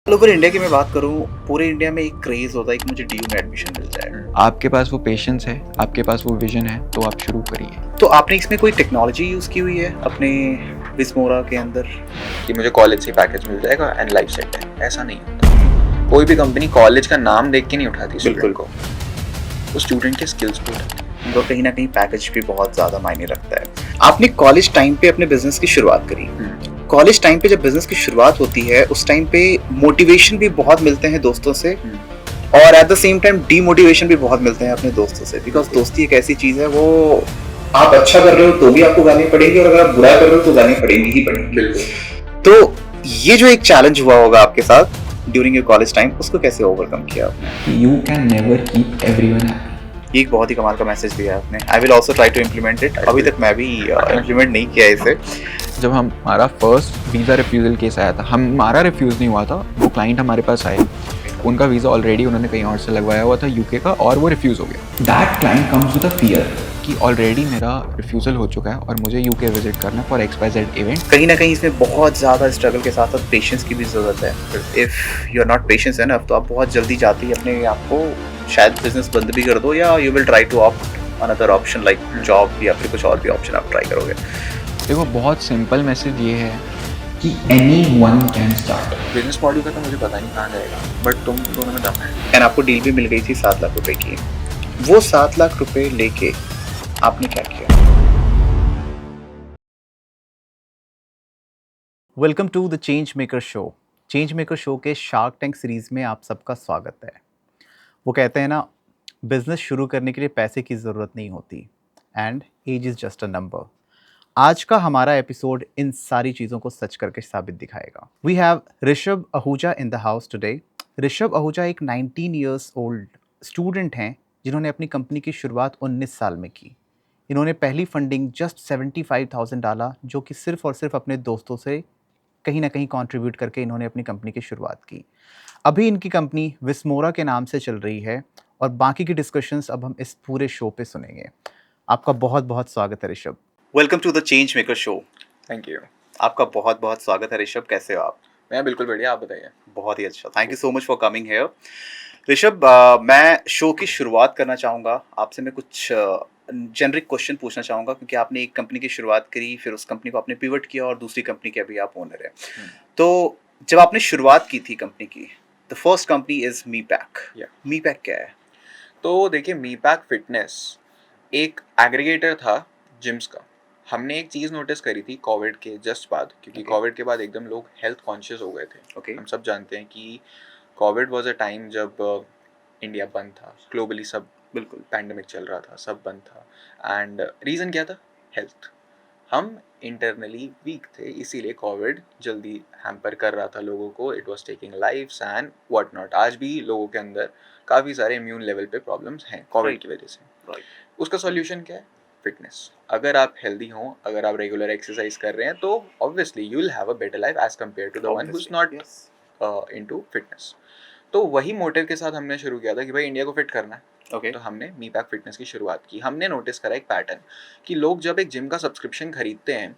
All over India की मैं बात करूँ, पूरे इंडिया में एक क्रेज होता है कि मुझे डीयू में एडमिशन मिल जाए। आपके पास वो पेशेंस है, आपके पास वो विजन है, तो आप शुरू करिए। तो आपने इसमें कोई टेक्नोलॉजी यूज़ की हुई है अपने बिस्मोरा के अंदर? कि मुझे कॉलेज से पैकेज मिल जाएगा एंड लाइफ सेट है, ऐसा नहीं होता। कोई भी कंपनी कॉलेज का नाम देख के नहीं उठाती स्टूडेंट को, वो स्टूडेंट के स्किल्स पे उठाती है। तो कहीं ना कहीं पैकेज भी बहुत ज़्यादा मायने रखता है। आपने कॉलेज टाइम पे अपने बिजनेस की शुरुआत करी। कॉलेज टाइम पे जब बिजनेस की शुरुआत होती है, उस टाइम पे मोटिवेशन भी बहुत मिलते हैं दोस्तों से, और eight the same time demotivation भी बहुत मिलते हैं अपने दोस्तों से। बिकॉज दोस्ती एक ऐसी चीज है, वो आप अच्छा कर रहे हो तो भी आपको गाने पड़ेंगे, और अगर आप बुरा कर रहे हो तो गाने पड़ेंगे ही पड़ेंगे। बिल्कुल। तो ये जो एक चैलेंज हुआ होगा आपके साथ ड्यूरिंग योर कॉलेज टाइम, उसको कैसे ओवरकम किया आपने? You can never keep everyone happy. ये एक बहुत ही कमाल का मैसेज दिया है आपने। I will also try to implement it. अभी तक मैं भी इम्प्लीमेंट नहीं किया इसे। जब हमारा फर्स्ट वीज़ा रिफ्यूज़ल केस आया था, हमारा रिफ्यूज़ नहीं हुआ था, वो क्लाइंट हमारे पास आए, उनका वीज़ा ऑलरेडी उन्होंने कहीं और से लगवाया हुआ था यूके का, और वो रिफ्यूज़ हो गया। That client comes with a fear कि ऑलरेडी मेरा रिफ्यूज़ल हो चुका है और मुझे यूके विजिट करना फॉर XYZ इवेंट। कहीं ना कहीं इसमें बहुत ज़्यादा स्ट्रगल के साथ साथ पेशेंस की भी ज़रूरत है। If you are not patience enough, तो आप बहुत जल्दी जाते ही अपने आप को शायद बिजनेस बंद भी कर दो, या you will try to opt another option like job, या फिर कुछ और भी ऑप्शन आप ट्राई करोगे। देखो, बहुत सिंपल मैसेज ये है कि anyone can start. Business model का तो मुझे पता नहीं कहाँ जाएगा, बट तुम दोनों में दम है। एंड आपको डील भी मिल गई थी 7 लाख रुपए की। वो 7 लाख रुपए लेके आपने क्या किया? Welcome to the change maker show. Change maker show के शार्क टैंक सीरीज में आप सबका स्वागत है। वो कहते हैं ना, बिजनेस शुरू करने के लिए पैसे की ज़रूरत नहीं होती, and age is just a number. आज का हमारा एपिसोड इन सारी चीज़ों को सच करके साबित दिखाएगा। We have Rishabh Ahuja in the house today. Rishabh Ahuja एक 19 ईयर्स ओल्ड स्टूडेंट हैं जिन्होंने अपनी कंपनी की शुरुआत 19 साल में की। इन्होंने पहली फंडिंग जस्ट 75,000 डाला, जो कि सिर्फ और सिर्फ अपने दोस्तों से कहीं ना कहीं कंट्रीब्यूट करके इन्होंने अपनी कंपनी की शुरुआत की। अभी इनकी कंपनी विस्मोरा के नाम से चल रही है, और बाकी की डिस्कशंस अब हम इस पूरे शो पे सुनेंगे। आपका बहुत बहुत स्वागत है Rishabh. Welcome to the change maker show. Thank you. आपका बहुत बहुत स्वागत है ऋषभ। कैसे हो आप? मैं बिल्कुल बढ़िया, आप बताइए। बहुत ही अच्छा। Thank you so much for coming here. Rishabh, मैं शो की शुरुआत करना चाहूँगा आपसे। मैं कुछ जेनरिक क्वेश्चन पूछना चाहूँगा, क्योंकि आपने एक कंपनी की शुरुआत करी, फिर उस कंपनी को आपने पिवट किया, और दूसरी कंपनी के अभी आप ओनर हैं। तो जब आपने शुरुआत की थी कंपनी की, the first company is me pack. Me pack क्या है? तो देखिए, मी पैक फिटनेस एक एग्रीगेटर था जिम्स का। हमने एक चीज़ नोटिस करी थी कोविड के जस्ट बाद, क्योंकि कोविड के बाद एकदम लोग हेल्थ कॉन्शियस हो गए थे। हम सब जानते हैं कि कोविड वाज अ टाइम जब इंडिया बंद था, ग्लोबली सब बिल्कुल पैंडेमिक चल रहा था, सब बंद था। एंड रीज़न क्या था? हेल्थ। हम इंटरनली वीक थे, इसीलिए कोविड जल्दी हैम्पर कर रहा था लोगों को। It was taking lives and what not. आज भी लोगों के अंदर काफ़ी सारे इम्यून लेवल पे प्रॉब्लम्स हैं कोविड की वजह से। उसका सॉल्यूशन क्या है? फिटनेस। अगर आप हेल्दी हो, अगर आप रेगुलर एक्सरसाइज कर रहे हैं, तो obviously you will have a better life as compared to the one who is not into fitness. तो वही मोटिव के साथ हमने शुरू किया था कि भाई इंडिया को फिट करना है। तो हमने मी पैक फिटनेस की शुरुआत की। हमने नोटिस करा एक पैटर्न कि लोग जब एक जिम का सब्सक्रिप्शन खरीदते हैं,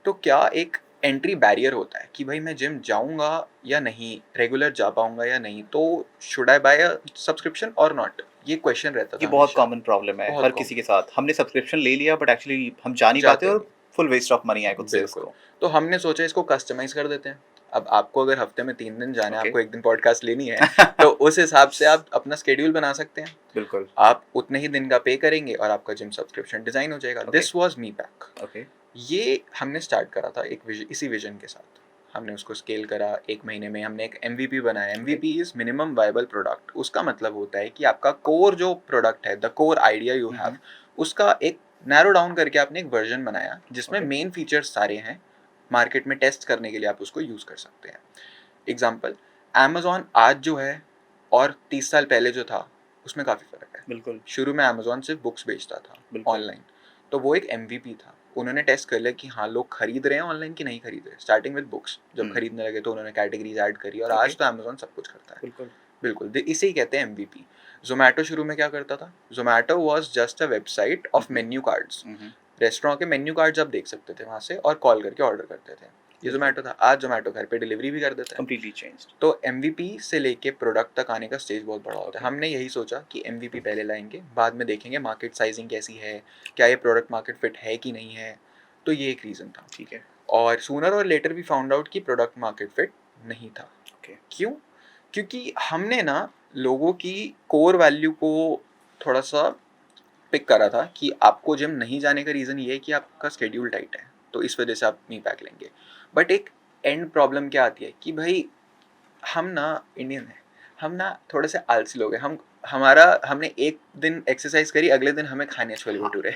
तो क्या एक एंट्री बैरियर होता है कि भाई मैं जिम जाऊंगा या नहीं, रेगुलर जा पाऊंगा या नहीं, तो should I buy a subscription और नॉट? ये क्वेश्चन रहता था। ये बहुत कॉमन प्रॉब्लम है हर किसी के साथ। हमने सब्सक्रिप्शन ले लिया, बट एक्चुअली हम जा नहीं पाते, और full waste of money I could say इसको। तो हमने सोचा इसको कस्टमाइज कर देते हैं। अब आपको अगर हफ्ते में 3 दिन जाना है, आपको एक दिन पॉडकास्ट लेनी है, तो उस हिसाब से आप अपना स्केड्यूल बना सकते हैं। बिल्कुल। आप उतने ही दिन का पे करेंगे और आपका जिम सब्सक्रिप्शन डिजाइन हो जाएगा। This was me pack. ये हमने स्टार्ट करा था इसी विजन के साथ। हमने उसको स्केल करा। 1 महीने में हमने एक MVP बनाया। MVP is minimum viable product. उसका मतलब होता है कि आपका कोर जो प्रोडक्ट है, the core idea you have, उसका एक नैरो डाउन करके आपने एक वर्जन बनाया जिसमें मेन फीचर्स सारे हैं। मार्केट में टेस्ट करने के लिए आप उसको यूज़ कर सकते हैं। एग्जाम्पल, Amazon आज जो है और 30 साल पहले जो था, उसमें काफ़ी फ़र्क है। बिल्कुल। शुरू में Amazon सिर्फ बुक्स बेचता था ऑनलाइन, तो वो एक MVP था। उन्होंने टेस्ट कर लिया कि हाँ, लोग खरीद रहे हैं ऑनलाइन कि नहीं खरीद रहे। स्टार्टिंग विद बुक्स, जब खरीदने लगे तो उन्होंने कैटेगरीज ऐड करी, और आज तो Amazon सब कुछ करता है। बिल्कुल, इसे ही कहते हैं MVP। जोमेटो शुरू में क्या करता था? Zomato was just a website of menu cards. Restaurant के मेन्यू कार्ड्स आप देख सकते थे वहाँ से, और कॉल करके ऑर्डर करते थे। ये जोमेटो था, आज जोमेटो घर पे डिलीवरी भी कर देता है। Completely changed. तो MVP से लेके प्रोडक्ट तक आने का स्टेज बहुत बड़ा होता है। Okay. हमने यही सोचा कि MVP पहले लाएंगे, बाद में देखेंगे मार्केट साइजिंग कैसी है, क्या ये प्रोडक्ट मार्केट फिट है कि नहीं है। तो ये एक रीज़न था। ठीक है। और सूनर और लेटर भी फाउंड आउट कि प्रोडक्ट मार्केट फिट नहीं था। Okay. क्यों? क्योंकि हमने ना लोगों की कोर वैल्यू को थोड़ा सा पिक करा था कि आपको जिम नहीं जाने का रीज़न ये है कि आपका स्केड्यूल टाइट है, तो इस वजह से आप मी पैक लेंगे। बट एक एंड प्रॉब्लम क्या आती है कि भाई हम ना इंडियन हैं, हम ना थोड़े से आलसी लोग हैं। हमने एक दिन एक्सरसाइज करी, अगले दिन हमें खाने छोले हाँ। भटूरे।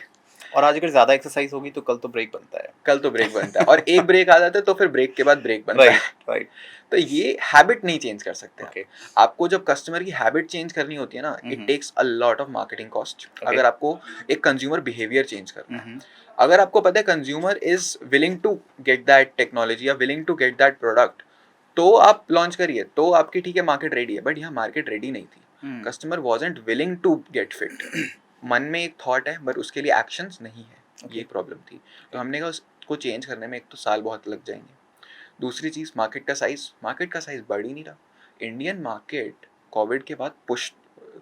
और आज अगर ज़्यादा एक्सरसाइज होगी तो कल तो ब्रेक बनता है। कल तो ब्रेक बनता है और एक ब्रेक आ जाता है तो फिर ब्रेक के बाद ब्रेक बनता है। राइट। तो ये हैबिट नहीं चेंज कर सकते आप। ओके। आपको जब कस्टमर की हैबिट चेंज करनी होती है ना, it takes a lot of marketing cost. Okay. अगर आपको एक कंज्यूमर बिहेवियर चेंज करना है, अगर आपको पता है consumer is willing to get that technology या willing to get that product, तो आप लॉन्च करिए, तो आपकी ठीक है मार्केट रेडी है। बट यहाँ मार्केट रेडी नहीं थी, customer wasn't willing to get fit. मन में एक थॉट है बट उसके लिए एक्शंस नहीं है। Okay. ये प्रॉब्लम थी। तो हमने कहा उसको चेंज करने में एक तो साल बहुत लग जाएंगे। दूसरी चीज़ मार्केट का साइज बढ़ ही नहीं रहा। इंडियन मार्केट कोविड के बाद पुश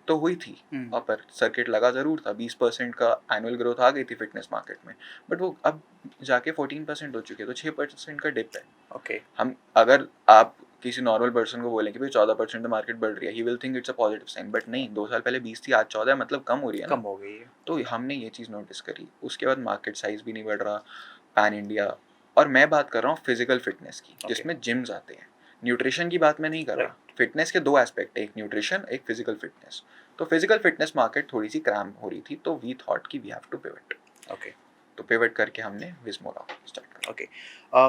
तो हुई थी, अपर सर्किट लगा ज़रूर था, 20% का एनुअल ग्रोथ आ गई थी फिटनेस मार्केट में, बट वो अब जाके 14% हो चुके हैं, तो 6% का डिप है। ओके। हम अगर आप किसी नॉर्मल पर्सन को बोलें कि भाई 14% मार्केट बढ़ रही है, he will think it's a positive sign, but नहीं, 2 साल पहले 20 थी, आज 14 है, मतलब कम हो रही है ना। कम हो गई है। तो हमने ये चीज़ नोटिस करी। उसके बाद मार्केट साइज भी नहीं बढ़ रहा पैन इंडिया। और मैं बात कर रहा हूँ फिजिकल फिटनेस की, जिसमें जिम्स आते हैं। न्यूट्रिशन की बात मैं नहीं कर रहा। फिटनेस के 2 एस्पेक्ट है, एक न्यूट्रिशन, एक फिजिकल फिटनेस। तो फिजिकल फिटनेस मार्केट थोड़ी सी क्रैम हो रही थी, तो वी थॉट कि we have to pivot. Okay. तो पिवट करके हमने विस्मोरा स्टार्ट करा। ओके।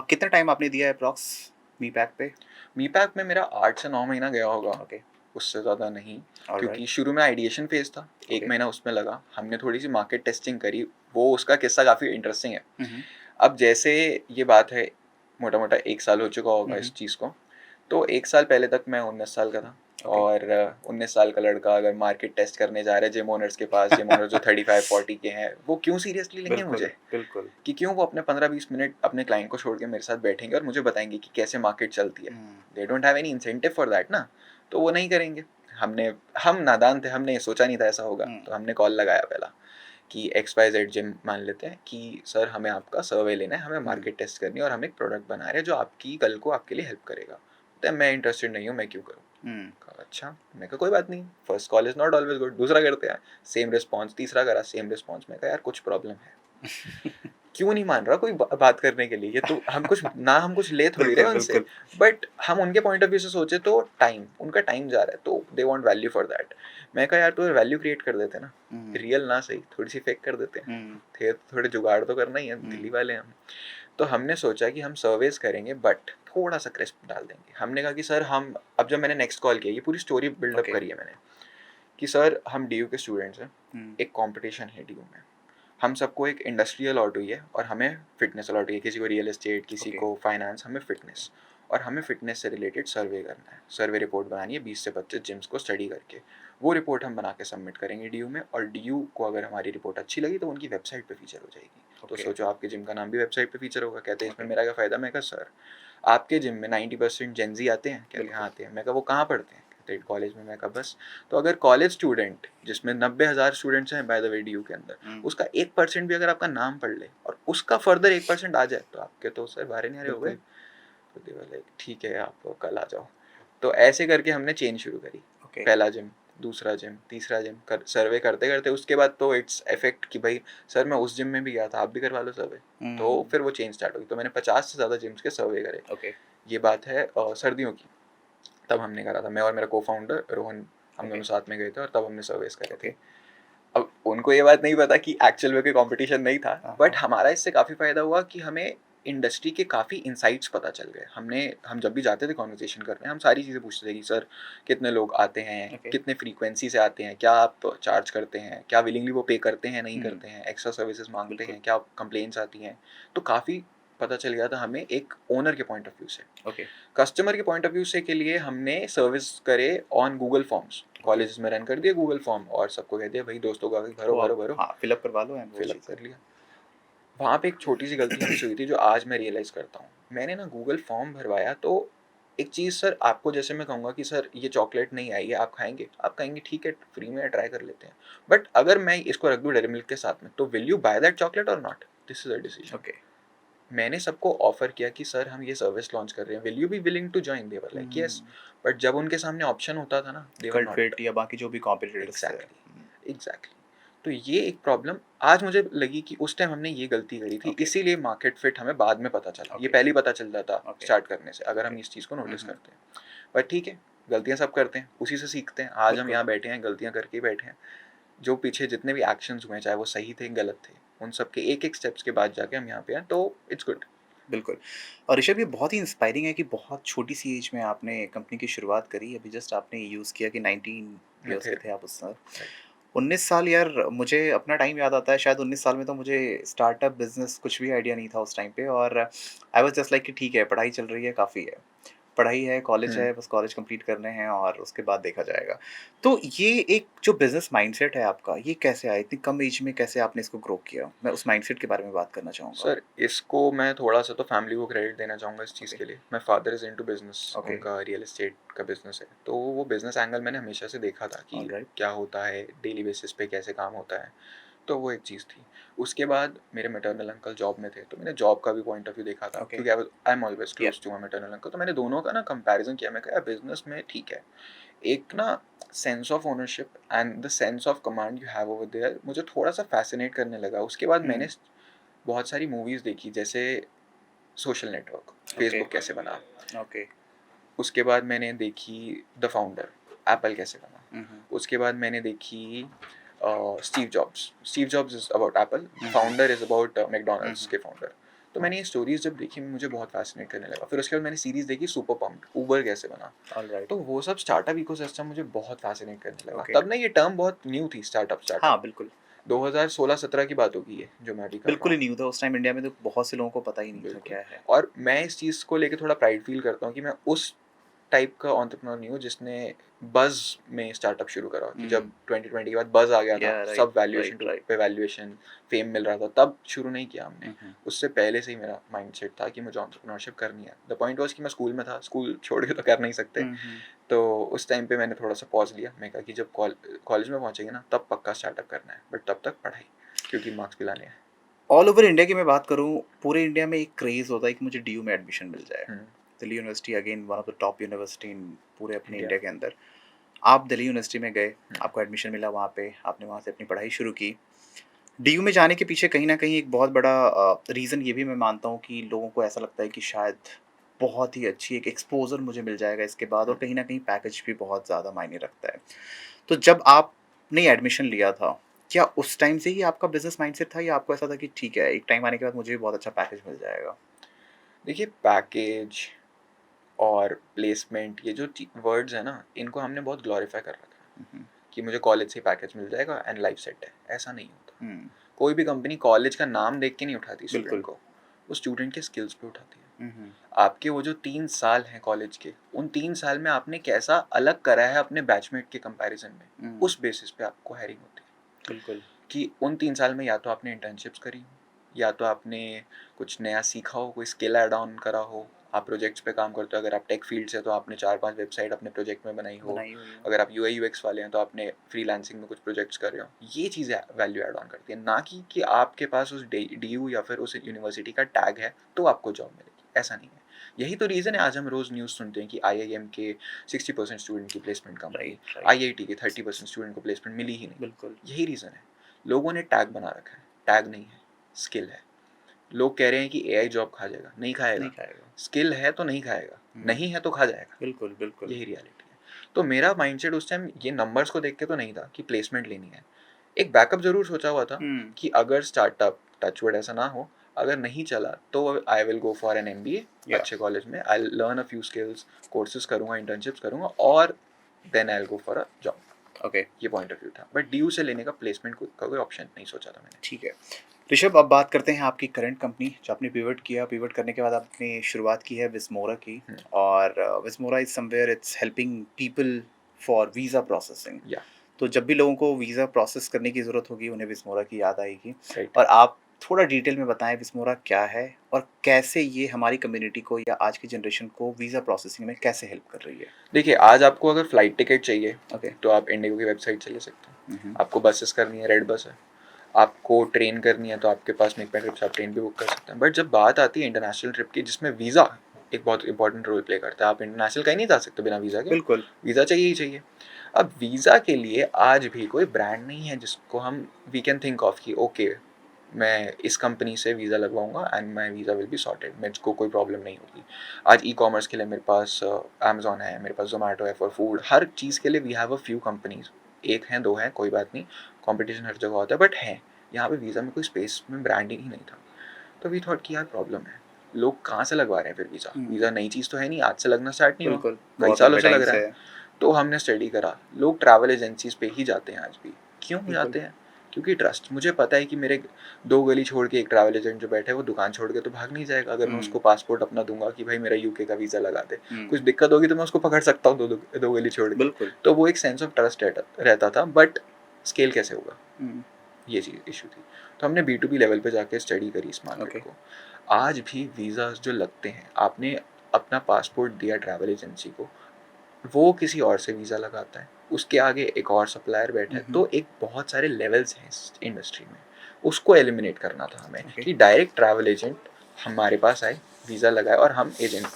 कितना टाइम आपने दिया है अप्रॉक्स मी पैक पे? मी पैक में मेरा 8 से 9 महीना गया होगा। ओके। उससे ज़्यादा नहीं, Alright. क्योंकि शुरू में आइडिएशन फेज था, एक Okay. महीना उसमें लगा। हमने थोड़ी सी मार्केट टेस्टिंग करी, वो उसका किस्सा काफ़ी इंटरेस्टिंग है। अब जैसे ये बात है, मोटा मोटा 1 साल हो चुका होगा इस चीज़ को। तो 1 साल पहले तक मैं 19 साल का था। और 19 साल का लड़का अगर मार्केट टेस्ट करने जा रहा है जिम ओनर्स के पास, जिम ओनर जो 35-40 के हैं, वो क्यों सीरियसली लेंगे मुझे? बिल्कुल। कि क्यों वो अपने 15-20 मिनट अपने क्लाइंट को छोड़ के मेरे साथ बैठेंगे और मुझे बताएंगे कि कैसे मार्केट चलती है। They don't have any incentive for that ना, तो वो नहीं करेंगे। हम नादान थे, हमने सोचा नहीं था ऐसा होगा। तो हमने कॉल लगाया पहला कि XYZ जिम मान लेते हैं कि सर हमें आपका सर्वे लेना है, हमें मार्केट टेस्ट करनी है और हम एक प्रोडक्ट बना रहे हैं जो आपकी कल को आपके लिए हेल्प करेगा। तो मैं इंटरेस्टेड नहीं हूँ, मैं क्यों करूँ? कहा अच्छा। मैं कहा कोई बात नहीं, first call is not always good, दूसरा करते हैं। सेम रिस्पॉन्स, तीसरा करा, सेम रिस्पॉन्स। मैं कहा यार कुछ प्रॉब्लम है। क्यों नहीं मान रहा कोई बात करने के लिए? ये तो हम कुछ ले थोड़ी रहे उनसे, बट हम उनके पॉइंट ऑफ व्यू से सोचे तो उनका टाइम जा रहा है, तो they want value for that. मैं कहा यार तो वैल्यू क्रिएट कर देते ना, रियल ना सही, थोड़ी सी फेक कर देते हैं। थे थोड़े जुगाड़ तो करना ही है, दिल्ली वाले हम। तो हमने सोचा कि हम सर्वेस करेंगे बट थोड़ा सा क्रिस्प डाल देंगे। हमने कहा कि सर हम, अब जब मैंने नेक्स्ट कॉल किया, ये पूरी स्टोरी बिल्डअप करी है मैंने, कि सर हम DU के स्टूडेंट्स हैं, एक कंपटीशन है DU में, हम सबको एक इंडस्ट्रियल अलॉट हुई है और हमें फिटनेस अलॉट हुई है, किसी को रियल एस्टेट, किसी को फाइनेंस, हमें फिटनेस। और हमें फिटनेस से रिलेटेड सर्वे करना है, सर्वे रिपोर्ट बनानी है 20 से 25 जिम्स को स्टडी करके। वो रिपोर्ट हम बना के सबमिट करेंगे DU में, और DU को अगर हमारी रिपोर्ट अच्छी लगी तो उनकी वेबसाइट पे फीचर हो जाएगी। तो सोचो आपके जिम का नाम भी वेबसाइट पे फीचर होगा। कहते हैं इसमें मेरा क्या फ़ायदा? मैं कहा सर आपके जिम में 90% जेनजी आते हैं। कहते हाँ आते हैं। मैं कहा वो कहाँ पढ़ते हैं? कहते कॉलेज में। मैं कहा बस, तो अगर कॉलेज स्टूडेंट जिसमें 90,000 स्टूडेंट्स हैं बाय द वे DU के अंदर, उसका 1% भी अगर आपका नाम पढ़ ले और उसका फर्दर 1% आ जाए तो आपके तो सर बाहर नहीं आ रहे हो गए। तो दे वाले ठीक है आप कल आ जाओ। तो ऐसे करके हमने चेन शुरू करी। पहला जिम, दूसरा जिम, तीसरा जिम, सर्वे करते करते उसके बाद तो इट्स इफेक्ट कि भाई सर मैं उस जिम में भी गया था, आप भी करवा लो सर्वे। तो फिर वो चेंज स्टार्ट हुई। तो मैंने 50 से ज़्यादा जिम्स के सर्वे करे। ये बात है सर्दियों की। तब हमने करा था, मैं और मेरा को फाउंडर रोहन, हम दोनों साथ में गए थे और तब हमने सर्वेस करे थे। अब उनको ये बात नहीं पता कि एक्चुअल में कोई कंपटीशन नहीं था, बट हमारा इससे काफ़ी फ़ायदा हुआ कि हमें इंडस्ट्री के काफ़ी इंसाइट्स पता चल गए। हम जब भी जाते थे कॉन्वर्सेशन करने, हम सारी चीज़ें पूछते थे कि सर कितने लोग आते हैं, कितने फ्रीक्वेंसी से आते हैं, क्या आप चार्ज करते हैं, क्या विलिंगली वो पे करते हैं, नहीं करते हैं, एक्स्ट्रा सर्विसेज मांगते हैं, क्या कंप्लेंट्स आती हैं। तो काफ़ी पता चल गया था हमें एक ओनर के पॉइंट ऑफ व्यू से। कस्टमर के पॉइंट ऑफ व्यू से के लिए हमने सर्विस करे ऑन गूगल फॉर्म्स, कॉलेज में रन कर दिया गूगल फॉर्म और सबको कह दिया भाई दोस्तों का भरो भरो भरो, फिलअप करवा लो, फिलअप कर लिया। वहाँ पे एक छोटी सी गलती हमसे हुई थी जो आज मैं रियलाइज़ करता हूँ। मैंने ना गूगल फॉर्म भरवाया तो एक चीज़ सर आपको जैसे मैं कहूँगा कि सर ये चॉकलेट नहीं आई है, आप खाएँगे? आप कहेंगे ठीक है, फ्री में है ट्राई कर लेते हैं। बट अगर मैं इसको रख दूँ डेयरी मिल्क के साथ में, तो will you buy that chocolate और not? This is a decision. Okay. मैंने सबको ऑफ़र किया कि सर हम ये सर्विस लॉन्च कर रहे हैं, will you be willing to join? They were like yes. But जब उनके सामने ऑप्शन होता था ना, they were cult not. Fit या बाकी जो भी कॉम्पिटिटर्स थे। Exactly, exactly. तो ये एक प्रॉब्लम आज मुझे लगी कि उस टाइम हमने ये गलती करी थी, ओके। इसीलिए मार्केट फिट हमें बाद में पता चला। ये ओके। पहले ही पता चल जाता ओके। स्टार्ट करने से, अगर हम ओके। इस चीज़ को नोटिस हम्म। करते हैं। पर ठीक है, गलतियाँ सब करते हैं, उसी से सीखते हैं। आज हम बिल्कुल। यहाँ बैठे हैं, गलतियाँ करके ही बैठे हैं। जो पीछे जितने भी एक्शंस हुए हैं, चाहे वो सही थे, गलत थे, उन सब के एक-एक स्टेप्स के बाद जाके हम यहाँ पे हैं, तो इट्स गुड। बिल्कुल। और ऋषभ, ये बहुत ही इंस्पायरिंग है कि बहुत छोटी सी एज में आपने कंपनी की शुरुआत करी। अभी जस्ट आपने यूज़ किया कि 19 में इयर्स थे। के थे आप उस समय। राइट। 19 साल यार, मुझे अपना टाइम याद आता है। शायद 19 साल में तो मुझे स्टार्टअप बिज़नेस कुछ भी आइडिया नहीं था उस टाइम पे, और आई वाज़ जस्ट लाइक कि ठीक है, पढ़ाई चल रही है, काफ़ी है। पढ़ाई है, कॉलेज हुँ। है, बस कॉलेज कंप्लीट करने हैं और उसके बाद देखा जाएगा। तो ये एक जो बिज़नेस माइंडसेट है आपका, ये कैसे आया? इतनी कम एज में कैसे आपने इसको ग्रो किया? मैं उस माइंडसेट के बारे में बात करना चाहूँगा। सर, इसको मैं थोड़ा-सा तो फैमिली को क्रेडिट देना चाहूँगा इस चीज़ ओके। के लिए। My father is into business, okay. उनका रियल एस्टेट का बिज़नेस है। तो वो बिज़नेस एंगल मैंने हमेशा से देखा था कि ऑलराइट। क्या होता है, डेली बेसिस पे कैसे काम होता है, तो वो एक चीज़ थी। उसके बाद मेरे मैटरनल अंकल जॉब में थे, तो मैंने जॉब का भी पॉइंट ऑफ व्यू देखा था ओके। क्योंकि I am always yeah. Close to my maternal uncle, तो मैंने दोनों का ना कंपैरिज़न किया। मैं कहा बिज़नेस में ठीक है, एक ना sense of ownership and the sense of command you have over there मुझे थोड़ा-सा फ़ैसिनेट करने लगा। उसके बाद मैंने हुँ। बहुत सारी मूवीज़ देखी, जैसे सोशल नेटवर्क, ओके। फेसबुक कैसे बना। ओके। उसके बाद मैंने देखी द फाउंडर, एप्पल कैसे बना। हुँ, हुँ। उसके बाद मैंने देखी Steve Jobs is about Apple, hmm, hmm. Founder is about hmm, McDonald's hmm. के फाउंडर। तो मैंने ये स्टोरीज़ जब देखी मुझे बहुत फ़ैसिनेट करने लगा। फिर उसके बाद मैंने सीरीज़ देखी सुपर पम्प्ड, उबर कैसे बना। ऑलराइट। तो वो सब स्टार्टअप इकोसिस्टम मुझे बहुत फ़ैसिनेट करने लगा। ओके। तब ना ये टर्म बहुत न्यू थी, स्टार्टअप। हाँ, बिल्कुल। 2016-17 की बात होगी ये, जो मैं अभी कर रहा बिल्कुल हूँ। ही न्यू था उस टाइम इंडिया में, तो बहुत से लोगों को पता ही नहीं था बिल्कुल। क्या है। और मैं इस चीज़ को लेके थोड़ा प्राइड फ़ील करता हूँ कि मैं उस टाइप का एंटरप्रेन्योर नहीं हूँ जिसने बज़ में स्टार्टअप शुरू करा, कि जब हुँ। 2020 के बाद बज़ आ गया या था, राइट, सब वैल्यूएशन राइट, टू राइट। पे वैल्यूएशन, फेम मिल रहा था, तब शुरू नहीं किया हमने। हुँ, हुँ। उससे पहले से ही मेरा माइंडसेट था कि मुझे एंटरप्रेन्योरशिप करनी है। द पॉइंट वाज़ कि मैं स्कूल में था, स्कूल छोड़ के तो कर नहीं सकते। हुँ, हुँ। तो उस टाइम पे मैंने थोड़ा-सा पॉज़ लिया। मैं कहा कि जब कॉलेज में पहुँचेंगे ना, तब पक्का स्टार्टअप करना है, बट तब तक पढ़ाई, क्योंकि मार्क्स भी लाने हैं। ऑल ओवर इंडिया की मैं बात करूँ, पूरे इंडिया में एक क्रेज़ होता है कि मुझे डीयू में एडमिशन मिल जाए। Hmm, Delhi university again one of the top university in पूरे अपने इंडिया। इंडिया के अंदर। आप दिल्ली यूनिवर्सिटी में गए, हुँ, आपको एडमिशन मिला वहाँ पे, आपने वहाँ से अपनी पढ़ाई शुरू की। डीयू में जाने के पीछे कहीं न कहीं एक बहुत बड़ा रीज़न ये भी मैं मानता हूँ कि लोगों को ऐसा लगता है कि शायद बहुत ही अच्छी एक एक्सपोज़र मुझे मिल जाएगा इसके बाद, और हुँ। कहीं न कहीं पैकेज भी बहुत ज़्यादा मायने रखता है। तो जब आपने एडमिशन लिया था, क्या उस टाइम से ही आपका बिज़नेस माइंडसेट था, या आपको ऐसा था कि ठीक है, एक टाइम आने के बाद मुझे भी बहुत अच्छा पैकेज मिल जाएगा? देखिए पैकेज और प्लेसमेंट ये जो वर्ड्स है ना, इनको हमने बहुत ग्लोरीफाई कर रखा है हुँ, हुँ। कि मुझे कॉलेज से पैकेज मिल जाएगा एंड लाइफ सेट है। ऐसा नहीं होता। हुँ, कोई भी कंपनी कॉलेज का नाम देख के नहीं उठाती स्टूडेंट बिल्कुल। को, वो स्टूडेंट के स्किल्स पे उठाती है। हुँ, हुँ। आपके वो जो 3 साल हैं कॉलेज के, उन 3 साल में आपने कैसा अलग करा है अपने बैचमेट के कंपैरिजन में, हुँ, उस बेसिस पे आपको हायरिंग होती है। बिल्कुल। कि उन 3 साल में या तो आपने इंटर्नशिप्स करी हो, या तो आपने कुछ नया सीखा हो, कोई स्किल ऐड ऑन करा हो, आप प्रोजेक्ट्स पे काम करते हो। अगर आप टेक फील्ड से हैं तो आपने 4-5 वेबसाइट अपने प्रोजेक्ट में बनाई हो। बनाई हुई है। अगर आप यूआई यूएक्स वाले हैं तो आपने फ्रीलांसिंग में कुछ प्रोजेक्ट्स कर रहे हो। ये चीज़ें वैल्यू ऐड ऑन करती हैं, ना कि आपके पास उस डीयू या फिर उस यूनिवर्सिटी का टैग है तो आपको जॉब मिलेगी, ऐसा नहीं है। यही तो रीज़न है आज हम रोज़ न्यूज़ सुनते हैं कि आईआईएम के 60% स्टूडेंट की प्लेसमेंट कम रही, राइट, राइट। आईआईटी के 30% स्टूडेंट को प्लेसमेंट मिली ही नहीं। बिल्कुल। यही रीज़न है। लोगों ने टैग बना रखा है, टैग नहीं है, स्किल है। लोग कह रहे हैं कि एआई जॉब खा जाएगा, नहीं नहीं खाएगा। खाएगा। स्किल है तो नहीं खाएगा, हुँ, नहीं है तो खा जाएगा। बिल्कुल, बिल्कुल। यही रियलिटी है। तो मेरा माइंडसेट उस टाइम ये नंबर्स को देख के तो नहीं था कि प्लेसमेंट लेनी है। एक बैकअप ज़रूर सोचा हुआ था हुँ, कि अगर स्टार्टअप टच वुड ऐसा ना हो, अगर नहीं चला तो I will go for an MBA या अच्छे कॉलेज में। I will learn a few skills, courses करूँगा, इंटर्नशिप्स करूँगा और then I will go for a job. Okay, ये पॉइंट ऑफ व्यू था। बट डीयू से लेने का प्लेसमेंट का कोई ऑप्शन नहीं सोचा था मैंने। ठीक है। ऋषभ, अब बात करते हैं आपकी करंट कंपनी जो आपने पिवट किया, पिवट करने के बाद आपने शुरुआत की है विस्मोरा की, हुँ, और Vismora is somewhere it's helping people for visa processing. या तो जब भी लोगों को वीज़ा प्रोसेस करने की ज़रूरत होगी, उन्हें विस्मोरा की याद आएगी। राइट। और आप थोड़ा डिटेल में बताएं विस्मोरा क्या है और कैसे ये हमारी कम्युनिटी को या आज की जनरेशन को वीज़ा प्रोसेसिंग में कैसे हेल्प कर रही है? देखिए, आज आपको अगर फ्लाइट टिकट चाहिए ओके। तो आप इंडिगो की वेबसाइट से ले सकते हैं। आपको बसेस करनी है, रेड बस है। आपको ट्रेन करनी है तो आपके पास मेक माई ट्रिप से आप ट्रेन भी बुक कर सकते हैं। बट जब बात आती है इंटरनेशनल ट्रिप की, जिसमें वीज़ा एक बहुत इंपॉर्टेंट रोल प्ले करता है, आप इंटरनेशनल कहीं नहीं जा सकते बिना वीज़ा के। बिल्कुल। वीज़ा चाहिए ही चाहिए। अब वीज़ा के लिए आज भी कोई ब्रांड नहीं है जिसको हम वी कैन थिंक ऑफ कि ओके, मैं इस कंपनी से वीज़ा लगवाऊंगा and my visa will be sorted, मुझको कोई प्रॉब्लम नहीं होगी। आज ई कॉमर्स के लिए मेरे पास अमेजोन है, मेरे पास जोमेटो है फॉर फूड। हर चीज़ के लिए we have a few companies, एक हैं दो हैं कोई बात नहीं, कंपटीशन हर जगह होता है, बट हैं। यहाँ पे वीज़ा में कोई स्पेस में ब्रांडिंग ही नहीं था। तो वी थॉट कि यार प्रॉब्लम है, लोग कहाँ से लगवा रहे हैं फिर वीज़ा। वीज़ा नई चीज़ तो है नहीं, आज से लगना स्टार्ट नहीं हुआ, बिल्कुल, कई बहुत सालों लंबे से लग टाइम रहा से है। है। तो हमने स्टडी करा, लोग ट्रैवल एजेंसीज पे ही जाते हैं आज भी। क्यों बिल्कुल। जाते हैं? क्योंकि ट्रस्ट। मुझे पता है कि मेरे 2 गली छोड़ के एक ट्रैवल एजेंट जो बैठे है वो दुकान छोड़ के तो भाग नहीं जाएगा। अगर मैं उसको पासपोर्ट अपना दूंगा कि भाई मेरा यूके का वीज़ा लगा दे, कुछ दिक्कत होगी तो मैं उसको पकड़ सकता हूँ दो गली छोड़ के। बिल्कुल। तो वो एक सेंस ऑफ ट्रस्ट रहता था, बट स्केल कैसे होगा, ये चीज़ इशू थी। तो हमने B2B लेवल पे जाके स्टडी करी इस मार्केट को। आज भी वीज़ास जो लगते हैं, आपने अपना पासपोर्ट दिया ट्रैवल एजेंसी को, वो किसी और से वीज़ा लगाता है, उसके आगे एक और सप्लायर बैठा है। तो एक बहुत सारे लेवल्स हैं इस इंडस्ट्री में, उसको एलिमिनेट करना था हमें कि डायरेक्ट ट्रैवल एजेंट हमारे पास आए, वीज़ा लगाए और हम एजेंट